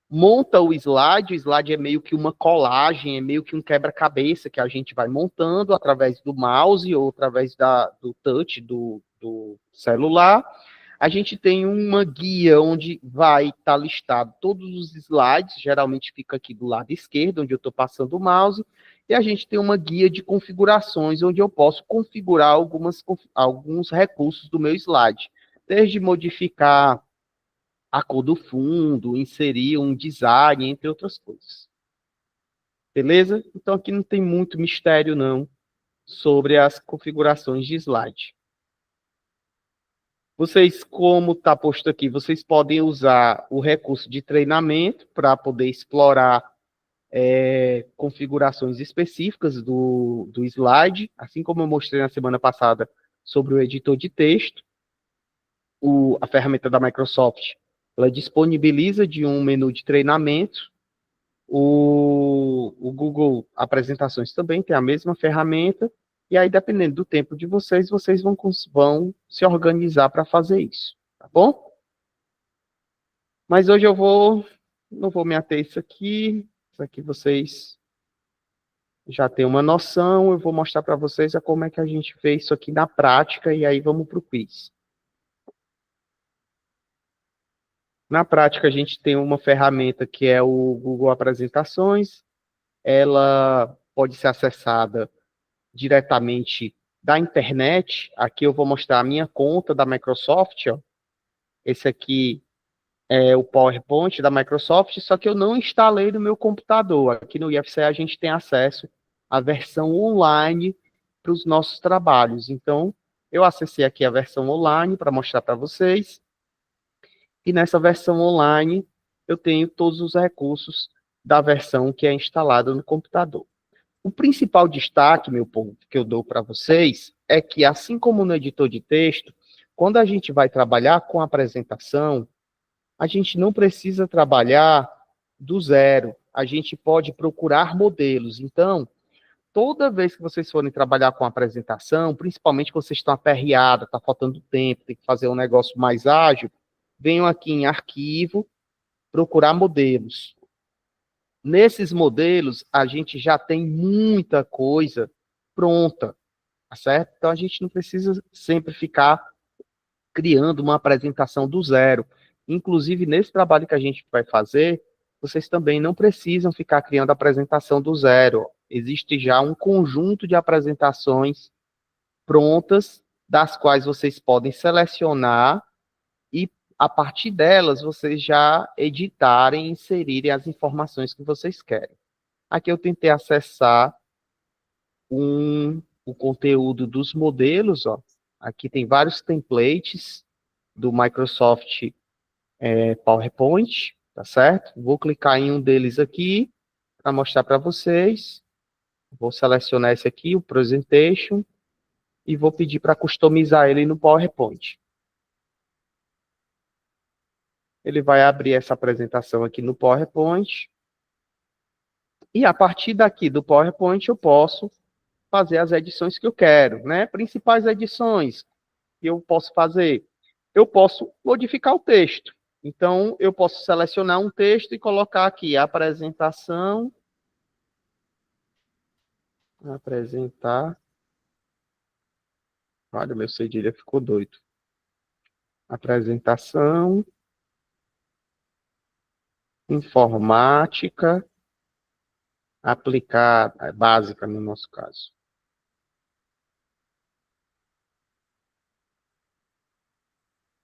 monta o slide é meio que uma colagem, é meio que um quebra-cabeça que a gente vai montando através do mouse ou através do touch do celular. A gente tem uma guia onde vai estar listado todos os slides, geralmente fica aqui do lado esquerdo, onde eu estou passando o mouse, e a gente tem uma guia de configurações, onde eu posso configurar alguns recursos do meu slide, desde modificar a cor do fundo, inserir um design, entre outras coisas. Beleza? Então, aqui não tem muito mistério, não, sobre as configurações de slide. Vocês, como está posto aqui, vocês podem usar o recurso de treinamento para poder explorar configurações específicas do slide, assim como eu mostrei na semana passada sobre o editor de texto. A ferramenta da Microsoft, ela disponibiliza de um menu de treinamento. O Google Apresentações também tem a mesma ferramenta, e aí, dependendo do tempo de vocês vão se organizar para fazer isso, tá bom? Mas hoje não vou me ater a isso aqui vocês já têm uma noção, eu vou mostrar para vocês como é que a gente fez isso aqui na prática, e aí vamos para o quiz. Na prática, a gente tem uma ferramenta que é o Google Apresentações. Ela pode ser acessada diretamente da internet. Aqui eu vou mostrar a minha conta da Microsoft. Ó. Esse aqui é o PowerPoint da Microsoft, só que eu não instalei no meu computador. Aqui no IFCE a gente tem acesso à versão online para os nossos trabalhos. Então, Eu acessei aqui a versão online para mostrar para vocês. E nessa versão online, eu tenho todos os recursos da versão que é instalada no computador. O principal destaque, meu povo, que eu dou para vocês, é que, assim como no editor de texto, quando a gente vai trabalhar com a apresentação, a gente não precisa trabalhar do zero. A gente pode procurar modelos. Então, toda vez que vocês forem trabalhar com a apresentação, principalmente quando vocês estão aperreados, está faltando tempo, tem que fazer um negócio mais ágil, venham aqui em arquivo, procurar modelos. Nesses modelos, a gente já tem muita coisa pronta, tá certo? Então, a gente não precisa sempre ficar criando uma apresentação do zero. Inclusive, nesse trabalho que a gente vai fazer, vocês também não precisam ficar criando apresentação do zero. Existe já um conjunto de apresentações prontas, das quais vocês podem selecionar e, a partir delas, vocês já editarem e inserirem as informações que vocês querem. Aqui eu tentei acessar o conteúdo dos modelos, ó. Aqui tem vários templates do Microsoft PowerPoint, tá certo? Vou clicar em um deles aqui para mostrar para vocês. Vou selecionar esse aqui, o Presentation, e vou pedir para customizar ele no PowerPoint. Ele vai abrir essa apresentação aqui no PowerPoint. E a partir daqui do PowerPoint eu posso fazer as edições que eu quero, né? Principais edições que eu posso fazer. Eu posso modificar o texto. Então, eu posso selecionar um texto e colocar aqui, apresentação, apresentar, olha, meu cedilha ficou doido. Apresentação, informática, aplicada, básica no nosso caso.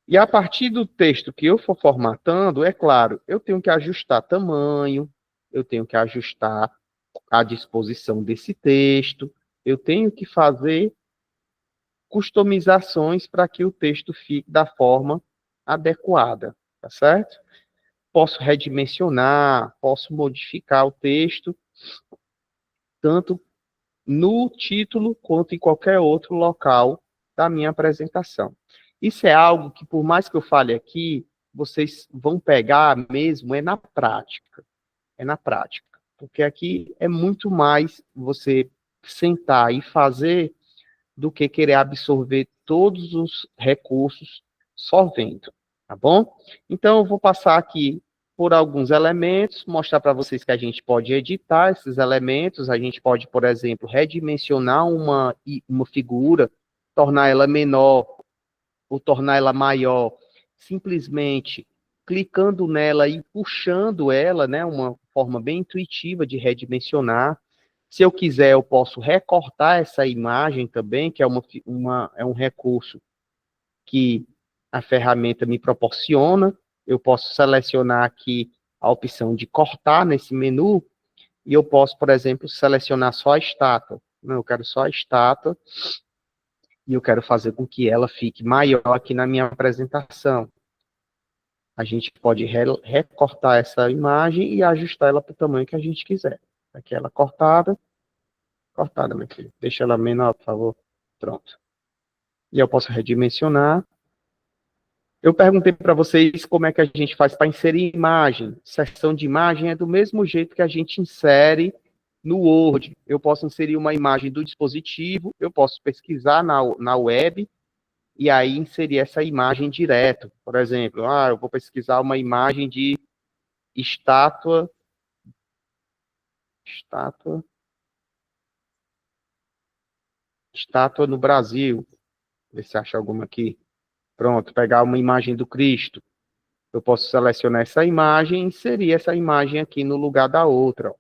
E a partir do texto que eu for formatando, é claro, eu tenho que ajustar tamanho, eu tenho que ajustar a disposição desse texto, eu tenho que fazer customizações para que o texto fique da forma adequada, tá certo? Posso redimensionar, posso modificar o texto, tanto no título quanto em qualquer outro local da minha apresentação. Isso é algo que, por mais que eu fale aqui, vocês vão pegar mesmo na prática. É na prática. Porque aqui é muito mais você sentar e fazer do que querer absorver todos os recursos só vendo, tá bom? Então, eu vou passar aqui por alguns elementos, mostrar para vocês que a gente pode editar esses elementos, a gente pode, por exemplo, redimensionar uma figura, tornar ela menor ou tornar ela maior, simplesmente clicando nela e puxando ela, né, uma forma bem intuitiva de redimensionar. Se eu quiser, eu posso recortar essa imagem também, que é um recurso que a ferramenta me proporciona. Eu posso selecionar aqui a opção de cortar nesse menu, e eu posso, por exemplo, selecionar só a estátua. Não, eu quero só a estátua, e eu quero fazer com que ela fique maior aqui na minha apresentação. A gente pode recortar essa imagem e ajustar ela para o tamanho que a gente quiser. Aqui ela cortada, meu filho. Deixa ela menor, por favor. Pronto. E eu posso redimensionar. Eu perguntei para vocês como é que a gente faz para inserir imagem. Seção de imagem é do mesmo jeito que a gente insere no Word. Eu posso inserir uma imagem do dispositivo, eu posso pesquisar na web e aí inserir essa imagem direto. Por exemplo, eu vou pesquisar uma imagem de estátua no Brasil. Ver se acha alguma aqui. Pronto, pegar uma imagem do Cristo. Eu posso selecionar essa imagem e inserir essa imagem aqui no lugar da outra. Ó.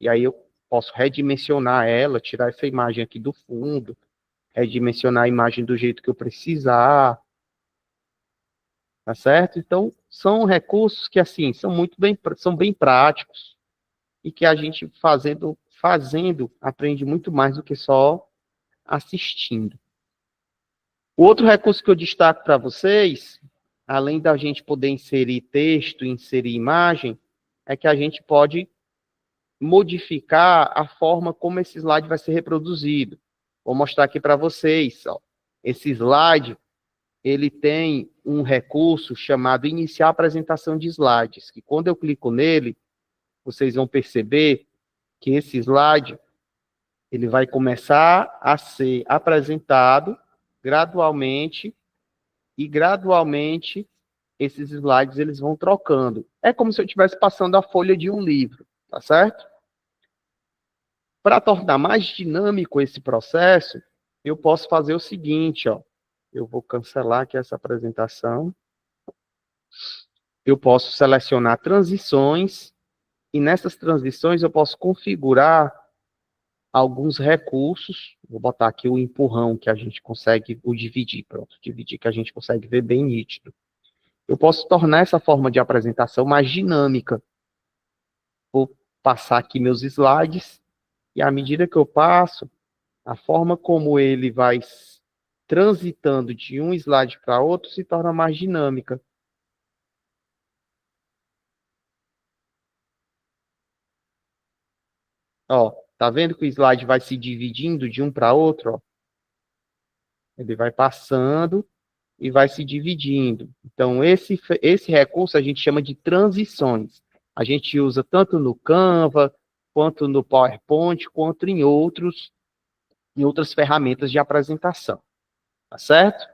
E aí eu posso redimensionar ela, tirar essa imagem aqui do fundo, redimensionar a imagem do jeito que eu precisar. Tá certo? Então, são recursos que, assim, são bem práticos e que a gente fazendo aprende muito mais do que só assistindo. O outro recurso que eu destaco para vocês, além da gente poder inserir texto, inserir imagem, é que a gente pode modificar a forma como esse slide vai ser reproduzido. Vou mostrar aqui para vocês. Ó. Esse slide, ele tem um recurso chamado Iniciar Apresentação de Slides, que quando eu clico nele, vocês vão perceber que esse slide ele vai começar a ser apresentado gradualmente, e gradualmente esses slides eles vão trocando. É como se eu estivesse passando a folha de um livro, tá certo? Para tornar mais dinâmico esse processo, eu posso fazer o seguinte, ó. Eu vou cancelar aqui essa apresentação. Eu posso selecionar transições, e nessas transições eu posso configurar alguns recursos. Vou botar aqui o empurrão, que a gente consegue, o dividir, pronto, dividir, que a gente consegue ver bem nítido. Eu posso tornar essa forma de apresentação mais dinâmica. Vou passar aqui meus slides, e à medida que eu passo, a forma como ele vai transitando de um slide para outro se torna mais dinâmica. Ó, tá vendo que o slide vai se dividindo de um para outro? Ó? Ele vai passando e vai se dividindo. Então, esse recurso a gente chama de transições. A gente usa tanto no Canva, quanto no PowerPoint, quanto em outras ferramentas de apresentação. Tá certo?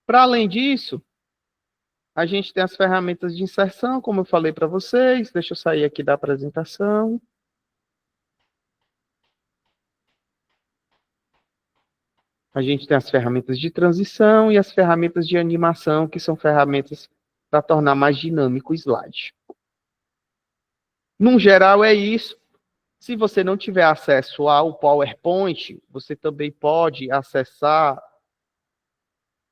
Para além disso, a gente tem as ferramentas de inserção, como eu falei para vocês. Deixa eu sair aqui da apresentação. A gente tem as ferramentas de transição e as ferramentas de animação, que são ferramentas para tornar mais dinâmico o slide. No geral, é isso. Se você não tiver acesso ao PowerPoint, você também pode acessar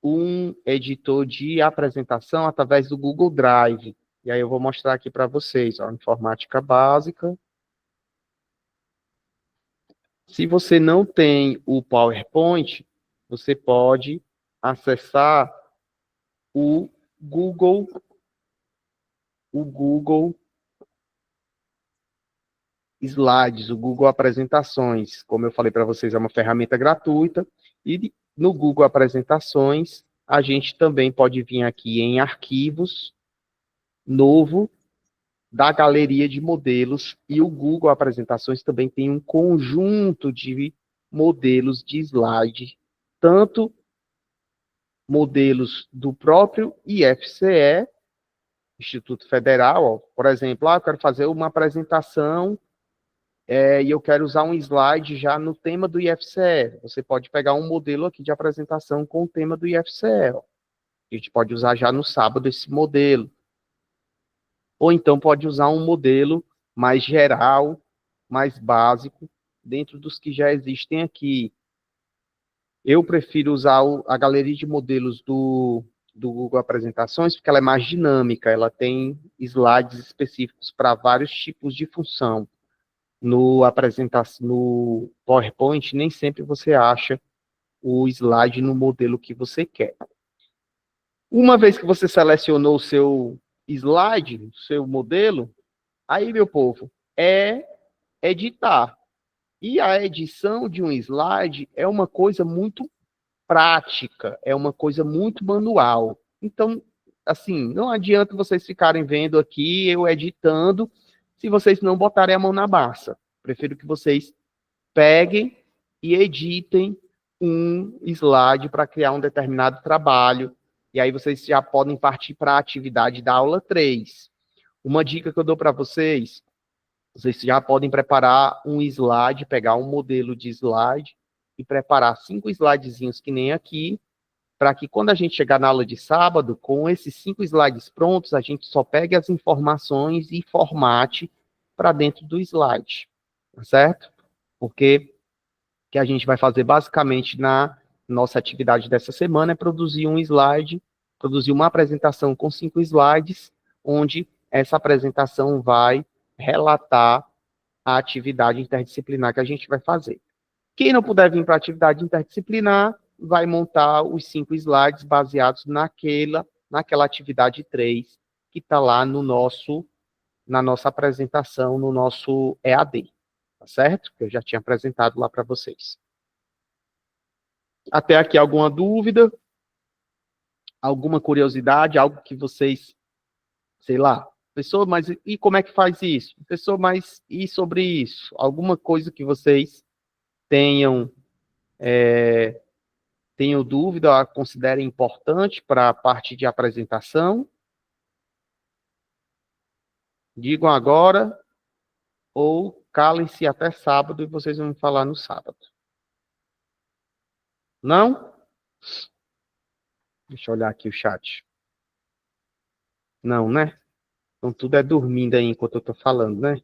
um editor de apresentação através do Google Drive. E aí eu vou mostrar aqui para vocês, ó, informática básica. Se você não tem o PowerPoint, você pode acessar o Google Slides, o Google Apresentações. Como eu falei para vocês, é uma ferramenta gratuita. E no Google Apresentações, a gente também pode vir aqui em Arquivos, Novo, da galeria de modelos. E o Google Apresentações também tem um conjunto de modelos de slide, tanto modelos do próprio IFCE, Instituto Federal, ó, por exemplo, eu quero fazer uma apresentação e eu quero usar um slide já no tema do IFCE. Você pode pegar um modelo aqui de apresentação com o tema do IFCE. Ó. A gente pode usar já no sábado esse modelo. Ou então pode usar um modelo mais geral, mais básico, dentro dos que já existem aqui. Eu prefiro usar a galeria de modelos do Google Apresentações, porque ela é mais dinâmica, ela tem slides específicos para vários tipos de função. No PowerPoint, nem sempre você acha o slide no modelo que você quer. Uma vez que você selecionou o seu slide, o seu modelo, aí, meu povo, é editar. E a edição de um slide é uma coisa muito prática, é uma coisa muito manual. Então, assim, não adianta vocês ficarem vendo aqui, eu editando, se vocês não botarem a mão na massa. Prefiro que vocês peguem e editem um slide para criar um determinado trabalho, e aí vocês já podem partir para a atividade da aula 3. Uma dica que eu dou para vocês já podem preparar um slide, pegar um modelo de slide e preparar 5 slidezinhos que nem aqui, para que quando a gente chegar na aula de sábado, com esses 5 slides prontos, a gente só pegue as informações e formate para dentro do slide, tá certo? Porque o que a gente vai fazer basicamente na nossa atividade dessa semana é produzir um slide, produzir uma apresentação com 5 slides, onde essa apresentação vai relatar a atividade interdisciplinar que a gente vai fazer. Quem não puder vir para a atividade interdisciplinar, vai montar os 5 slides baseados naquela atividade 3, que está lá na nossa apresentação, no nosso EAD, tá certo? Que eu já tinha apresentado lá para vocês. Até aqui alguma dúvida? Alguma curiosidade? Algo que vocês, sei lá, pessoa, mas e como é que faz isso? Pessoa, mas e sobre isso? Alguma coisa que vocês tenham dúvida, considerem importante para a parte de apresentação? Digam agora, ou calem-se até sábado e vocês vão falar no sábado. Não? Deixa eu olhar aqui o chat. Não, né? Então tudo é dormindo aí enquanto eu estou falando, né?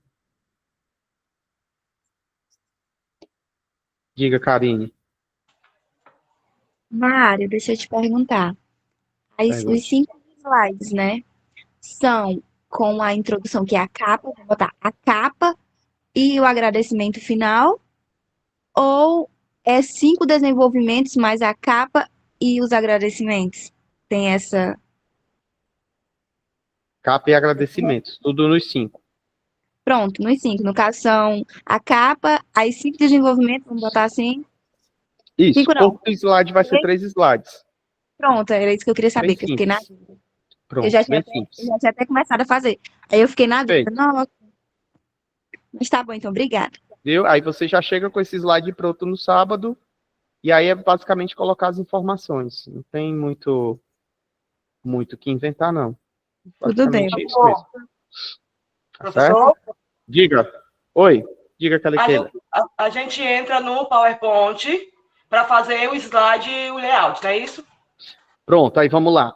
Diga, Karine. Mário, deixa eu te perguntar. Pergunta. Os 5 slides, né? São com a introdução, que é a capa, vou botar a capa e o agradecimento final, ou é 5 desenvolvimentos mais a capa e os agradecimentos? Tem essa. Capa e agradecimentos, tudo nos 5. Pronto, nos 5. No caso, são a capa, as 5 desenvolvimentos, vamos botar assim. Isso, 5 não. todo slide vai ser 3 slides. Pronto, era isso que eu queria saber, Bem que eu fiquei na simples. dúvida. Pronto, Eu já bem tinha simples. até começado a fazer. Aí eu fiquei na dúvida. Feito. Não, mas tá bom, então, obrigada. Viu? Aí você já chega com esse slide pronto no sábado, e aí é basicamente colocar as informações. Não tem muito o que inventar, não. Tudo bem. Basicamente isso mesmo. Tá certo? Diga. Oi. Diga, Caliqueira. A gente entra no PowerPoint para fazer o slide e o layout, não é isso? Pronto, aí vamos lá.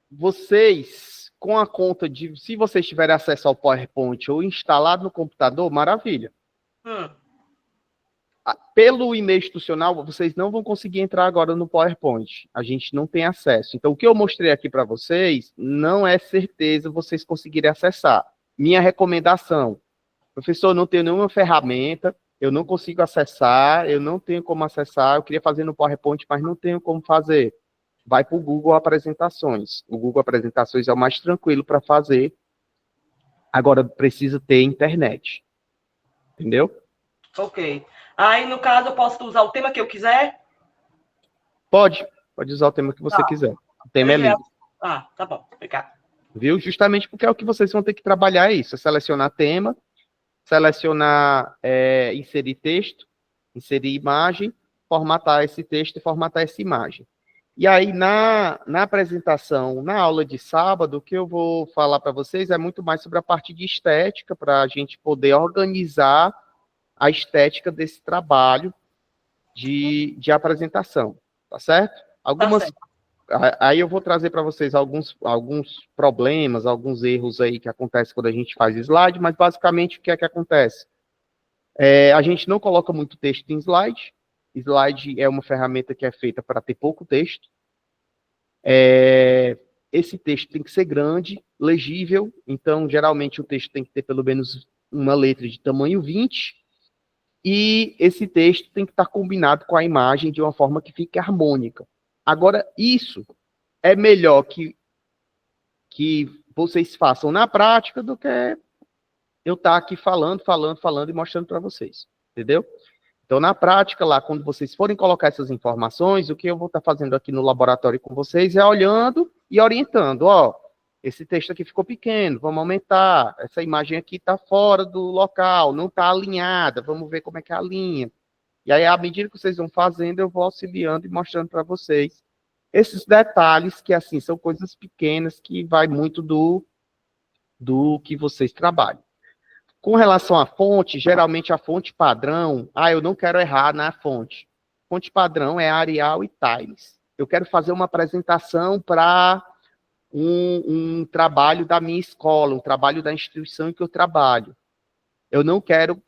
Vocês, com a conta de... Se vocês tiverem acesso ao PowerPoint ou instalado no computador, maravilha. Pelo e-mail institucional, vocês não vão conseguir entrar agora no PowerPoint. A gente não tem acesso. Então, o que eu mostrei aqui para vocês, não é certeza vocês conseguirem acessar. Minha recomendação, professor, não tenho nenhuma ferramenta, eu não consigo acessar, eu não tenho como acessar, eu queria fazer no PowerPoint, mas não tenho como fazer. Vai para o Google Apresentações. O Google Apresentações é o mais tranquilo para fazer. Agora, precisa ter internet. Entendeu? Ok. Aí, no caso, eu posso usar o tema que eu quiser? Pode usar o tema que você quiser. O tema é livre. Ah, tá bom. Obrigado. Viu? Justamente porque é o que vocês vão ter que trabalhar, é isso. É selecionar tema, selecionar, inserir texto, inserir imagem, formatar esse texto e formatar essa imagem. E aí, na apresentação, na aula de sábado, o que eu vou falar para vocês é muito mais sobre a parte de estética, para a gente poder organizar a estética desse trabalho de apresentação, tá certo? Algumas... Tá certo. Aí eu vou trazer para vocês alguns problemas, alguns erros aí que acontecem quando a gente faz slide, mas basicamente o que é que acontece? A gente não coloca muito texto em slide. Slide é uma ferramenta que é feita para ter pouco texto. Esse texto tem que ser grande, legível, então geralmente o texto tem que ter pelo menos uma letra de tamanho 20, e esse texto tem que estar combinado com a imagem de uma forma que fique harmônica. Agora, isso é melhor que vocês façam na prática do que eu estar aqui falando e mostrando para vocês, entendeu? Então, na prática, lá, quando vocês forem colocar essas informações, o que eu vou estar fazendo aqui no laboratório com vocês é olhando e orientando. Ó, esse texto aqui ficou pequeno, vamos aumentar. Essa imagem aqui está fora do local, não está alinhada, vamos ver como é que alinha. E aí, à medida que vocês vão fazendo, eu vou auxiliando e mostrando para vocês esses detalhes que, assim, são coisas pequenas que vai muito do que vocês trabalham. Com relação à fonte, geralmente a fonte padrão, eu não quero errar na fonte. Fonte padrão é Arial e Times. Eu quero fazer uma apresentação para um trabalho da minha escola, um trabalho da instituição em que eu trabalho. Eu não quero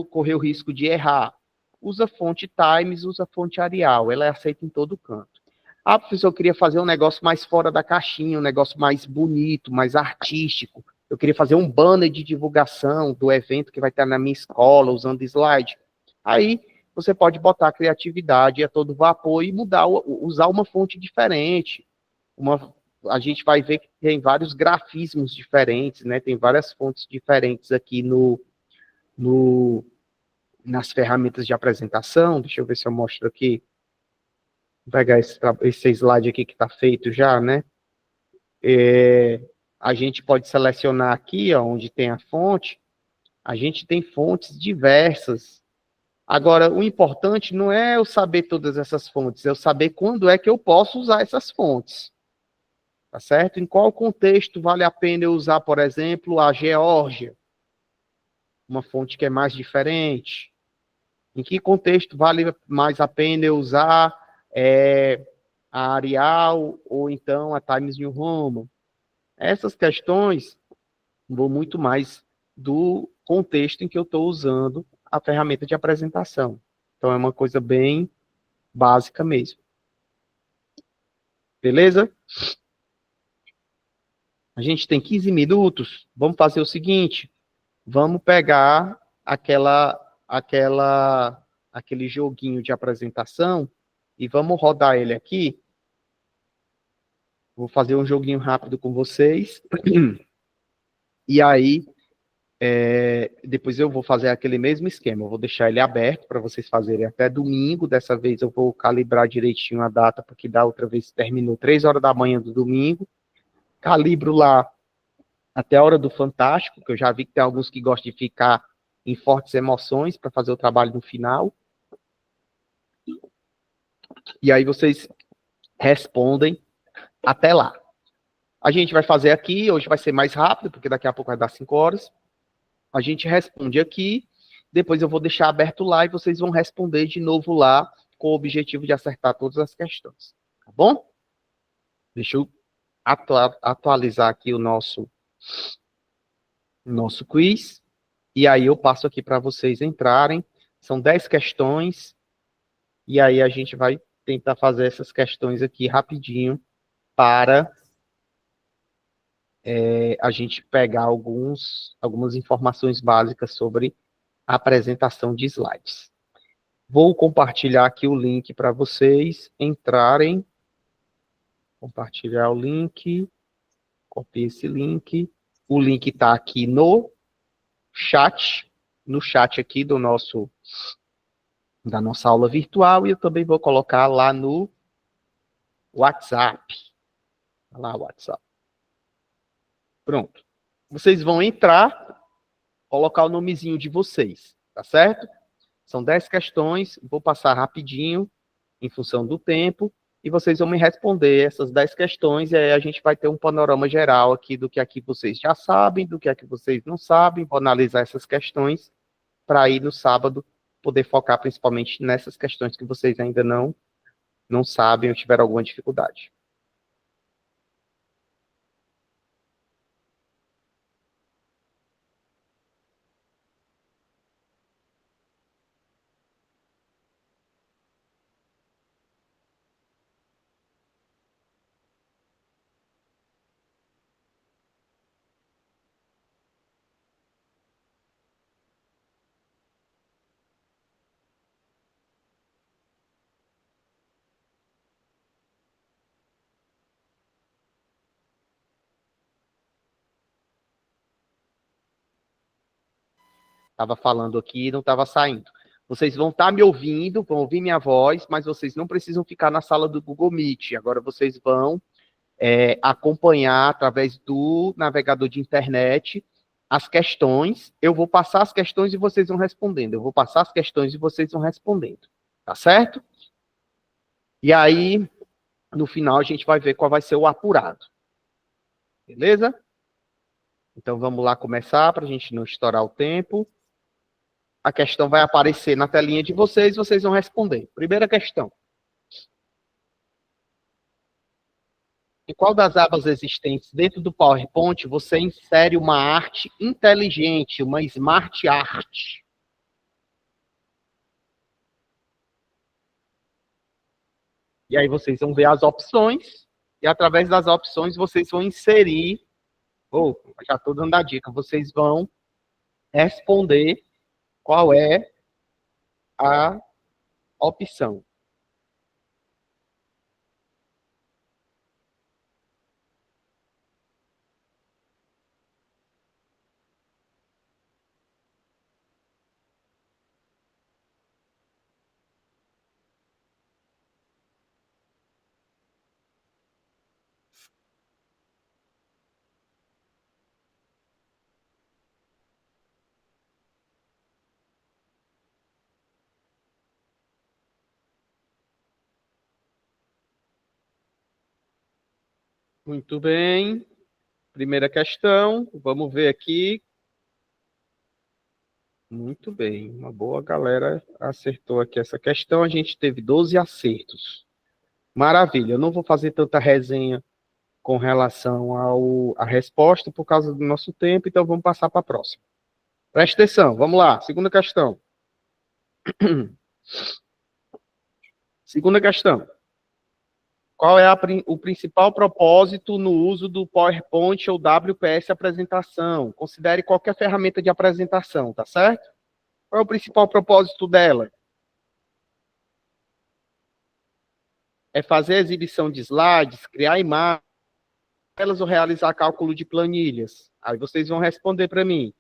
correr o risco de errar. Usa fonte Times, usa fonte Arial, ela é aceita em todo canto. Ah, professor, eu queria fazer um negócio mais fora da caixinha, um negócio mais bonito, mais artístico. Eu queria fazer um banner de divulgação do evento que vai estar na minha escola, usando slide. Aí, você pode botar a criatividade a todo vapor e mudar, usar uma fonte diferente. A gente vai ver que tem vários grafismos diferentes, né? Tem várias fontes diferentes aqui nas ferramentas de apresentação. Deixa eu ver se eu mostro aqui. Vou pegar esse slide aqui que está feito já, né? A gente pode selecionar aqui, ó, onde tem a fonte. A gente tem fontes diversas. Agora, o importante não é eu saber todas essas fontes, é eu saber quando é que eu posso usar essas fontes. Tá certo? Em qual contexto vale a pena eu usar, por exemplo, a Geórgia? Uma fonte que é mais diferente. Em que contexto vale mais a pena eu usar a Arial ou então a Times New Roman? Essas questões vão muito mais do contexto em que eu estou usando a ferramenta de apresentação. Então, é uma coisa bem básica mesmo. Beleza? A gente tem 15 minutos. Vamos fazer o seguinte. Vamos pegar aquele joguinho de apresentação e vamos rodar ele aqui. Vou fazer um joguinho rápido com vocês. E aí, depois eu vou fazer aquele mesmo esquema. Eu vou deixar ele aberto para vocês fazerem até domingo. Dessa vez eu vou calibrar direitinho a data, porque da outra vez terminou 3 horas da manhã do domingo. Calibro lá até a hora do Fantástico, que eu já vi que tem alguns que gostam de ficar em fortes emoções para fazer o trabalho no final. E aí vocês respondem até lá. A gente vai fazer aqui, hoje vai ser mais rápido, porque daqui a pouco vai dar 5 horas. A gente responde aqui, depois eu vou deixar aberto lá e vocês vão responder de novo lá, com o objetivo de acertar todas as questões. Tá bom? Deixa eu atualizar aqui o nosso quiz. E aí eu passo aqui para vocês entrarem. São 10 questões. E aí a gente vai tentar fazer essas questões aqui rapidinho para a gente pegar algumas informações básicas sobre a apresentação de slides. Vou compartilhar aqui o link para vocês entrarem. Compartilhar o link. Copie esse link. O link está aqui no chat aqui da nossa aula virtual, e eu também vou colocar lá no WhatsApp. Lá, WhatsApp. Pronto. Vocês vão entrar, colocar o nomezinho de vocês, tá certo? São 10 questões, vou passar rapidinho, em função do tempo, e vocês vão me responder essas 10 questões, e aí a gente vai ter um panorama geral aqui do que aqui vocês já sabem, do que aqui vocês não sabem, vou analisar essas questões, para aí no sábado poder focar principalmente nessas questões que vocês ainda não sabem ou tiveram alguma dificuldade. Estava falando aqui e não estava saindo. Vocês vão estar me ouvindo, vão ouvir minha voz, mas vocês não precisam ficar na sala do Google Meet. Agora vocês vão acompanhar através do navegador de internet as questões. Eu vou passar as questões e vocês vão respondendo. Eu vou passar as questões e vocês vão respondendo. Tá certo? E aí, no final, a gente vai ver qual vai ser o apurado. Beleza? Então, vamos lá começar, para a gente não estourar o tempo. A questão vai aparecer na telinha de vocês vão responder. Primeira questão. Em qual das abas existentes dentro do PowerPoint você insere uma arte inteligente, uma Smart Art? E aí vocês vão ver as opções, e através das opções vocês vão inserir, já estou dando a dica, vocês vão responder qual é a opção. Muito bem. Primeira questão, vamos ver aqui. Muito bem, uma boa galera acertou aqui essa questão. A gente teve 12 acertos. Maravilha, eu não vou fazer tanta resenha com relação à resposta por causa do nosso tempo, então vamos passar para a próxima. Preste atenção, vamos lá, segunda questão. Segunda questão. Qual é o principal propósito no uso do PowerPoint ou WPS apresentação? Considere qualquer ferramenta de apresentação, tá certo? Qual é o principal propósito dela? É fazer a exibição de slides, criar imagens ou realizar cálculo de planilhas? Aí vocês vão responder para mim.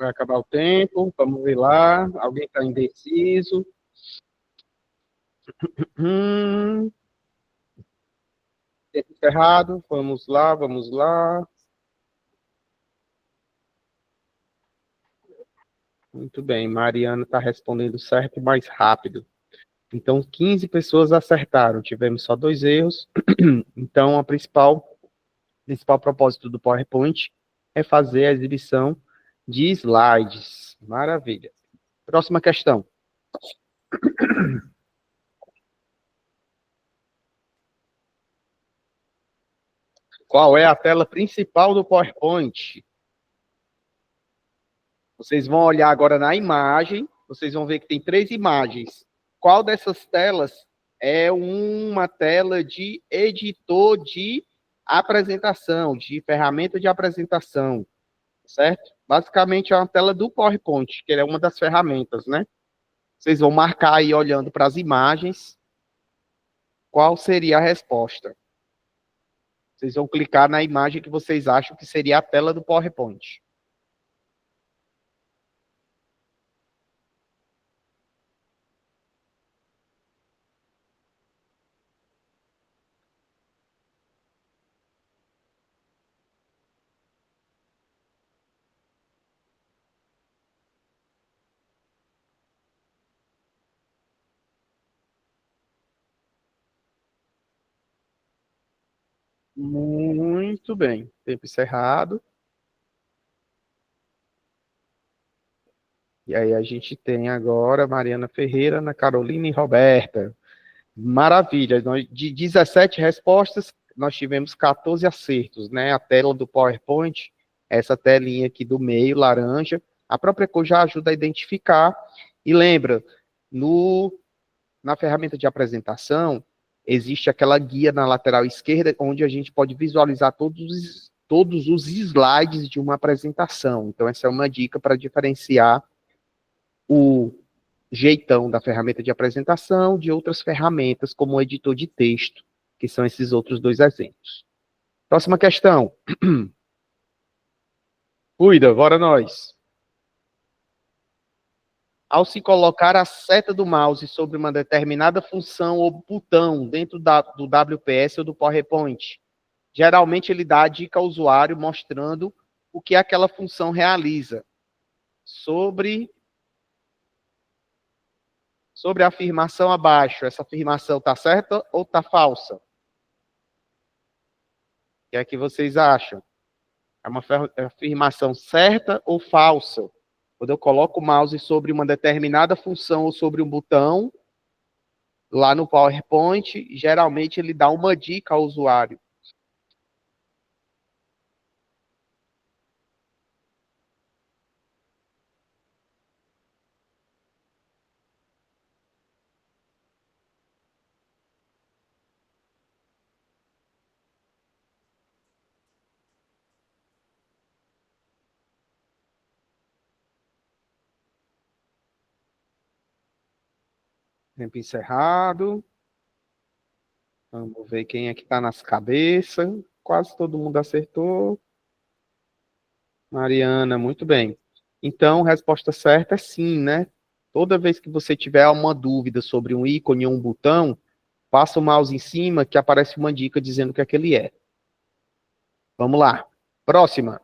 Vai acabar o tempo, vamos ver lá. Alguém está indeciso? Tempo encerrado, vamos lá, vamos lá. Muito bem, Mariana está respondendo certo e mais rápido. Então, 15 pessoas acertaram, tivemos só 2 erros. Então, o principal propósito do PowerPoint é fazer a exibição de slides. Maravilha. Próxima questão. Qual é a tela principal do PowerPoint? Vocês vão olhar agora na imagem, vocês vão ver que tem 3 imagens. Qual dessas telas é uma tela de editor de apresentação, de ferramenta de apresentação, certo? Basicamente é uma tela do PowerPoint, que é uma das ferramentas, né? Vocês vão marcar aí olhando para as imagens qual seria a resposta. Vocês vão clicar na imagem que vocês acham que seria a tela do PowerPoint. Muito bem. Tempo encerrado. E aí a gente tem agora Mariana Ferreira, Ana Carolina e Roberta. Maravilha. De 17 respostas, nós tivemos 14 acertos, né? A tela do PowerPoint, essa telinha aqui do meio, laranja, a própria cor já ajuda a identificar. E lembra, na ferramenta de apresentação, existe aquela guia na lateral esquerda, onde a gente pode visualizar todos os slides de uma apresentação. Então, essa é uma dica para diferenciar o jeitão da ferramenta de apresentação de outras ferramentas, como o editor de texto, que são esses outros 2 exemplos. Próxima questão. Cuida, bora nós. Ao se colocar a seta do mouse sobre uma determinada função ou botão dentro do WPS ou do PowerPoint, geralmente ele dá a dica ao usuário mostrando o que aquela função realiza. Sobre Sobre a afirmação abaixo, essa afirmação está certa ou está falsa? O que é que vocês acham? É uma afirmação certa ou falsa? Quando eu coloco o mouse sobre uma determinada função ou sobre um botão, lá no PowerPoint, geralmente ele dá uma dica ao usuário. Tempo encerrado. Vamos ver quem é que está nas cabeças. Quase todo mundo acertou. Mariana, muito bem. Então, a resposta certa é sim, né? Toda vez que você tiver uma dúvida sobre um ícone ou um botão, passa o mouse em cima que aparece uma dica dizendo o que é que ele é. Vamos lá. Próxima.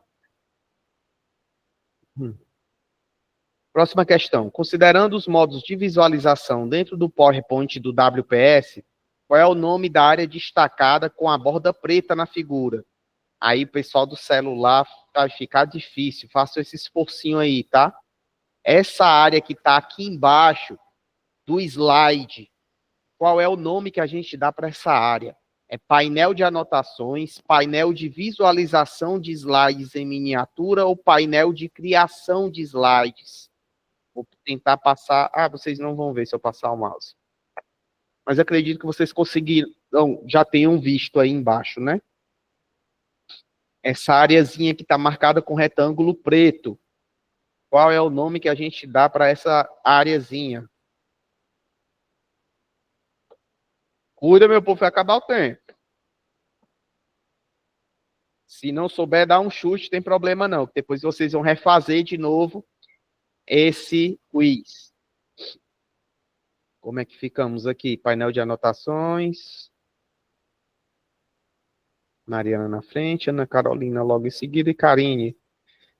Próxima questão. Considerando os modos de visualização dentro do PowerPoint do WPS, qual é o nome da área destacada com a borda preta na figura? Aí, pessoal do celular, vai ficar difícil. Faça esse esforcinho aí, tá? Essa área que está aqui embaixo do slide, qual é o nome que a gente dá para essa área? É painel de anotações, painel de visualização de slides em miniatura ou painel de criação de slides? Vou tentar passar... Ah, vocês não vão ver se eu passar o mouse. Mas acredito que vocês conseguiram, já tenham visto aí embaixo, né? Essa areazinha que está marcada com retângulo preto. Qual é o nome que a gente dá para essa areazinha? Cuida, meu povo, vai acabar o tempo. Se não souber dar um chute, tem problema não. Depois vocês vão refazer de novo esse quiz. Como é que ficamos aqui? Painel de anotações. Mariana na frente, Ana Carolina logo em seguida e Karine.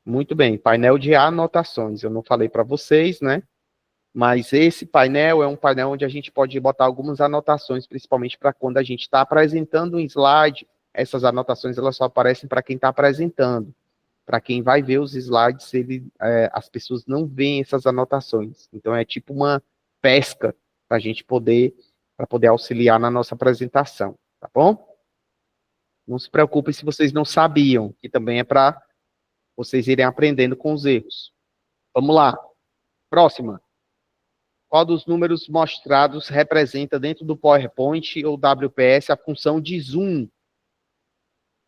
Muito bem, painel de anotações. Eu não falei para vocês, né? Mas esse painel é um painel onde a gente pode botar algumas anotações, principalmente para quando a gente está apresentando um slide. Essas anotações elas só aparecem para quem está apresentando. Para quem vai ver os slides, as pessoas não veem essas anotações. Então é tipo uma pesca para a gente poder auxiliar na nossa apresentação, tá bom? Não se preocupem se vocês não sabiam, que também é para vocês irem aprendendo com os erros. Vamos lá. Próxima. Qual dos números mostrados representa dentro do PowerPoint ou WPS a função de zoom?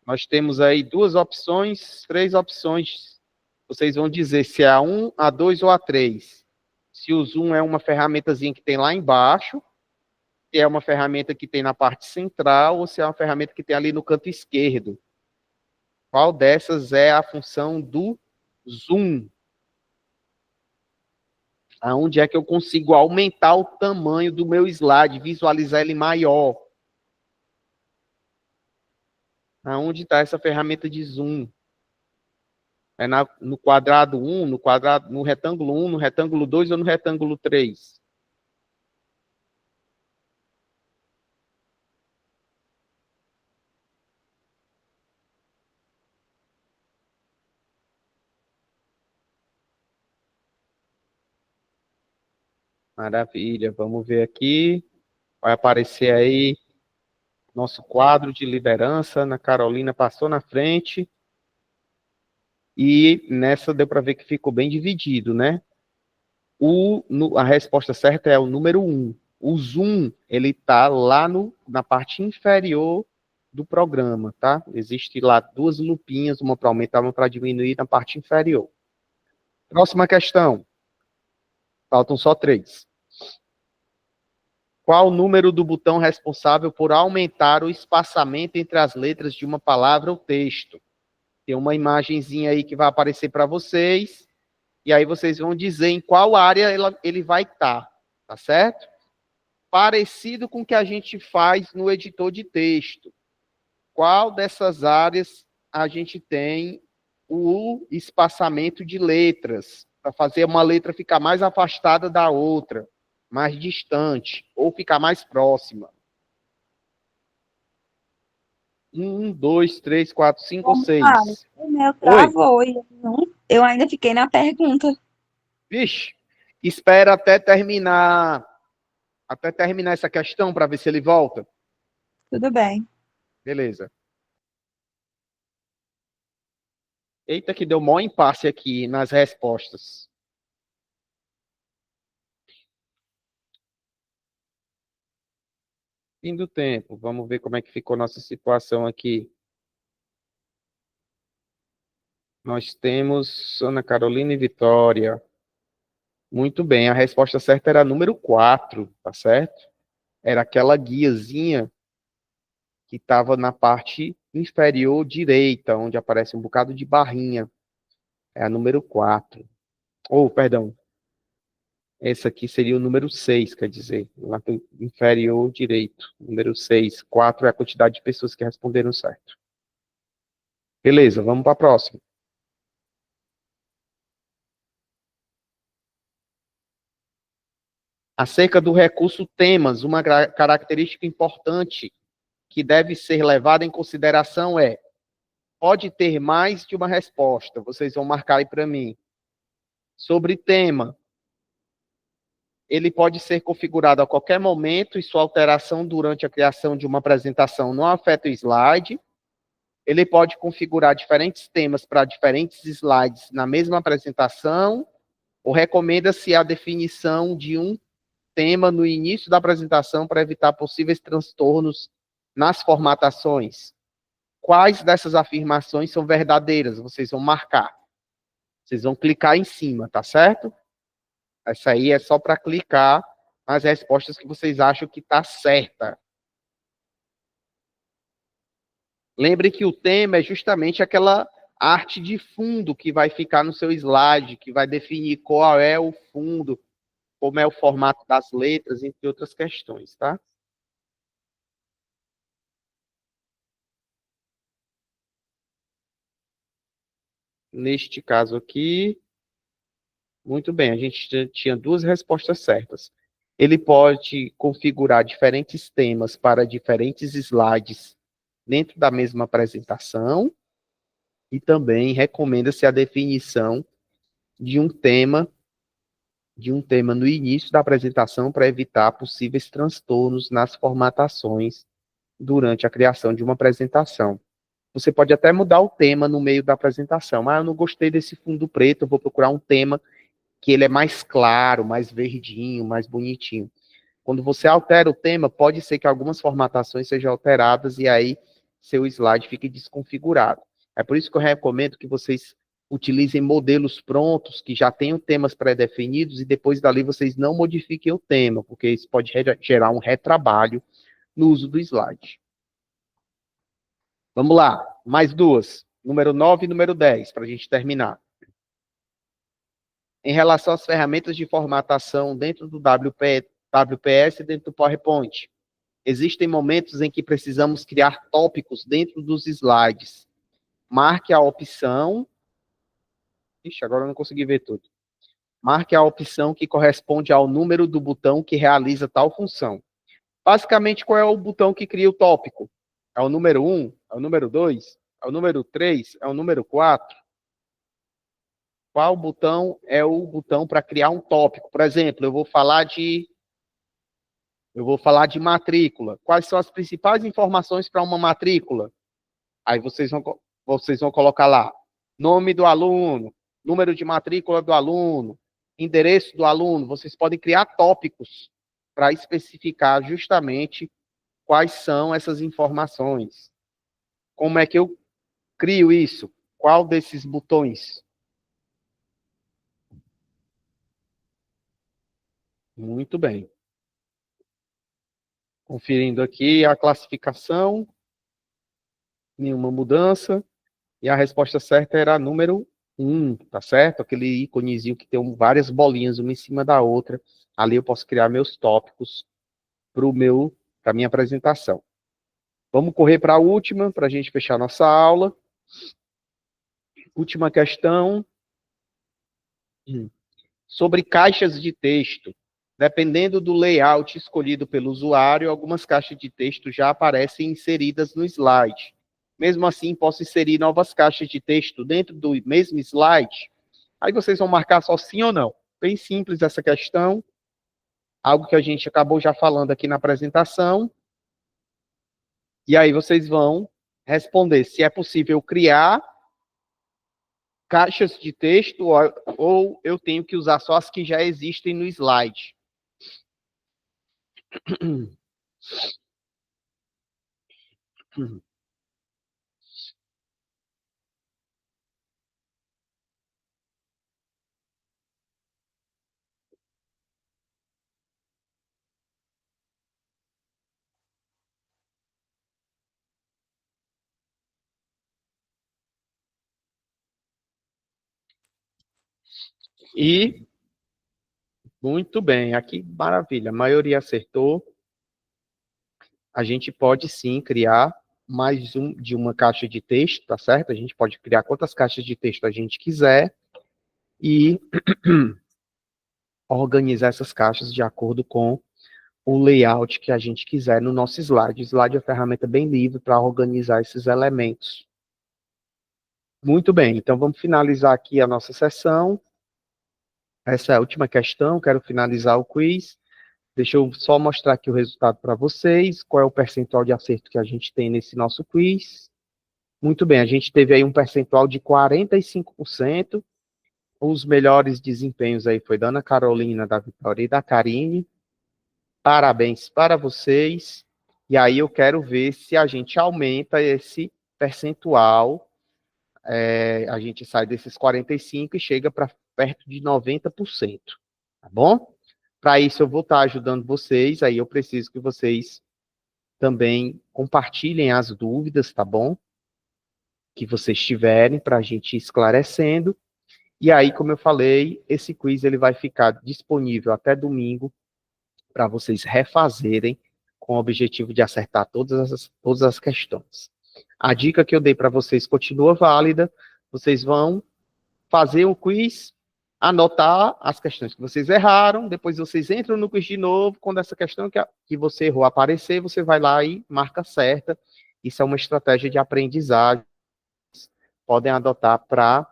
Nós temos aí duas opções, três opções. Vocês vão dizer se é a 1, a 2 ou a 3. Se o zoom é uma ferramentazinha que tem lá embaixo, se é uma ferramenta que tem na parte central ou se é uma ferramenta que tem ali no canto esquerdo. Qual dessas é a função do zoom? Aonde é que eu consigo aumentar o tamanho do meu slide, visualizar ele maior? Aonde está essa ferramenta de zoom? É no quadrado 1, no retângulo 1, no retângulo 2 ou no retângulo 3? Maravilha, vamos ver aqui. Vai aparecer aí nosso quadro de liderança. Ana Carolina passou na frente. E nessa deu para ver que ficou bem dividido, né? A resposta certa é o número 1. O zoom, ele está lá na parte inferior do programa, tá? Existe lá duas lupinhas, uma para aumentar, uma para diminuir na parte inferior. Próxima questão. Faltam só 3. Qual o número do botão responsável por aumentar o espaçamento entre as letras de uma palavra ou texto? Tem uma imagenzinha aí que vai aparecer para vocês, e aí vocês vão dizer em qual área ele vai estar, tá certo? Parecido com o que a gente faz no editor de texto. Qual dessas áreas a gente tem o espaçamento de letras, para fazer uma letra ficar mais afastada da outra? mais distante, ou ficar mais próxima. 1, 2, 3, 4, 5 ou Vamos lá. 6? O meu Oi? travou e eu ainda fiquei na pergunta. Vixe, espera até terminar essa questão para ver se ele volta. Tudo bem. Beleza. Eita, que deu maior impasse aqui nas respostas. Fim do tempo. Vamos ver como é que ficou nossa situação aqui. Nós temos Ana Carolina e Vitória. Muito bem, a resposta certa era número 4, tá certo? Era aquela guiazinha que estava na parte inferior direita, onde aparece um bocado de barrinha. É a número 4. Ou, perdão, esse aqui seria o número 6, quer dizer, lá do inferior direito. Número 6. 4 é a quantidade de pessoas que responderam certo. Beleza, vamos para a próxima. Acerca do recurso temas, uma característica importante que deve ser levada em consideração é: pode ter mais de uma resposta. Vocês vão marcar aí para mim. Sobre tema, ele pode ser configurado a qualquer momento e sua alteração durante a criação de uma apresentação não afeta o slide. Ele pode configurar diferentes temas para diferentes slides na mesma apresentação, ou recomenda-se a definição de um tema no início da apresentação para evitar possíveis transtornos nas formatações. Quais dessas afirmações são verdadeiras? Vocês vão marcar. Vocês vão clicar em cima, tá certo? Essa aí é só para clicar nas respostas que vocês acham que está certa. Lembre que o tema é justamente aquela arte de fundo que vai ficar no seu slide, que vai definir qual é o fundo, como é o formato das letras, entre outras questões, tá? Neste caso aqui, muito bem, a gente tinha duas respostas certas. Ele pode configurar diferentes temas para diferentes slides dentro da mesma apresentação e também recomenda-se a definição de um tema no início da apresentação para evitar possíveis transtornos nas formatações durante a criação de uma apresentação. Você pode até mudar o tema no meio da apresentação. Eu não gostei desse fundo preto, eu vou procurar um tema que ele é mais claro, mais verdinho, mais bonitinho. Quando você altera o tema, pode ser que algumas formatações sejam alteradas e aí seu slide fique desconfigurado. É por isso que eu recomendo que vocês utilizem modelos prontos, que já tenham temas pré-definidos, e depois dali vocês não modifiquem o tema, porque isso pode gerar um retrabalho no uso do slide. Vamos lá, mais duas. Número 9 e número 10, para a gente terminar. Em relação às ferramentas de formatação dentro do WPS e dentro do PowerPoint, existem momentos em que precisamos criar tópicos dentro dos slides. Marque a opção... Ixi, agora eu não consegui ver tudo. Marque a opção que corresponde ao número do botão que realiza tal função. Basicamente, qual é o botão que cria o tópico? É o número 1? É o número 2? É o número 3? É o número 4? Qual botão é o botão para criar um tópico? Por exemplo, eu vou falar de matrícula. Quais são as principais informações para uma matrícula? Aí vocês vão colocar lá: nome do aluno, número de matrícula do aluno, endereço do aluno. Vocês podem criar tópicos para especificar justamente quais são essas informações. Como é que eu crio isso? Qual desses botões? Muito bem. Conferindo aqui a classificação, nenhuma mudança, e a resposta certa era a número 1, tá certo? Aquele íconezinho que tem várias bolinhas uma em cima da outra. Ali eu posso criar meus tópicos para a minha apresentação. Vamos correr para a última, para a gente fechar nossa aula. Última questão. Sobre caixas de texto. dependendo do layout escolhido pelo usuário, algumas caixas de texto já aparecem inseridas no slide. Mesmo assim, posso inserir novas caixas de texto dentro do mesmo slide. Aí vocês vão marcar só sim ou não. Bem simples essa questão. Algo que a gente acabou já falando aqui na apresentação. E aí vocês vão responder se é possível criar caixas de texto ou eu tenho que usar só as que já existem no slide. E, muito bem, aqui, maravilha, a maioria acertou. A gente pode sim criar mais de uma caixa de texto, tá certo? A gente pode criar quantas caixas de texto a gente quiser e organizar essas caixas de acordo com o layout que a gente quiser no nosso slide. O slide é uma ferramenta bem livre para organizar esses elementos. Muito bem, então vamos finalizar aqui a nossa sessão. Essa é a última questão, quero finalizar o quiz. Deixa eu só mostrar aqui o resultado para vocês, qual é o percentual de acerto que a gente tem nesse nosso quiz. Muito bem, a gente teve aí um percentual de 45%. Os melhores desempenhos aí foi da Ana Carolina, da Vitória e da Karine. Parabéns para vocês. E aí eu quero ver se a gente aumenta esse percentual. A gente sai desses 45% e chega para perto de 90%. Tá bom? Para isso eu vou estar ajudando vocês. Aí eu preciso que vocês também compartilhem as dúvidas, tá bom? Que vocês tiverem para a gente ir esclarecendo. E aí, como eu falei, esse quiz ele vai ficar disponível até domingo para vocês refazerem com o objetivo de acertar todas as questões. A dica que eu dei para vocês continua válida. Vocês vão fazer o quiz, anotar as questões que vocês erraram, depois vocês entram no quiz de novo, quando essa questão que você errou aparecer, você vai lá e marca certa. Isso é uma estratégia de aprendizagem. Podem adotar para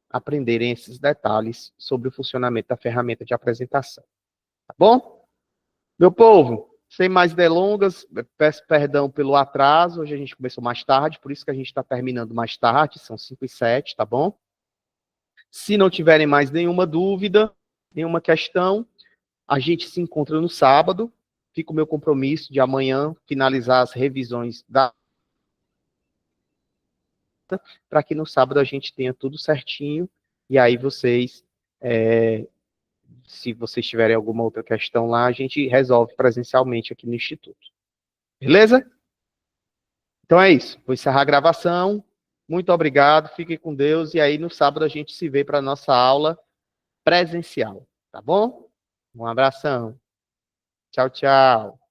aprenderem esses detalhes sobre o funcionamento da ferramenta de apresentação. Tá bom? Meu povo, sem mais delongas, peço perdão pelo atraso, hoje a gente começou mais tarde, por isso que a gente está terminando mais tarde, são 5h07, tá bom? Se não tiverem mais nenhuma dúvida, nenhuma questão, a gente se encontra no sábado, fica o meu compromisso de amanhã finalizar as revisões para que no sábado a gente tenha tudo certinho, e aí vocês, se vocês tiverem alguma outra questão lá, a gente resolve presencialmente aqui no Instituto. Beleza? Então é isso, vou encerrar a gravação, muito obrigado, fiquem com Deus, e aí no sábado a gente se vê para a nossa aula presencial, tá bom? Um abração. Tchau, tchau.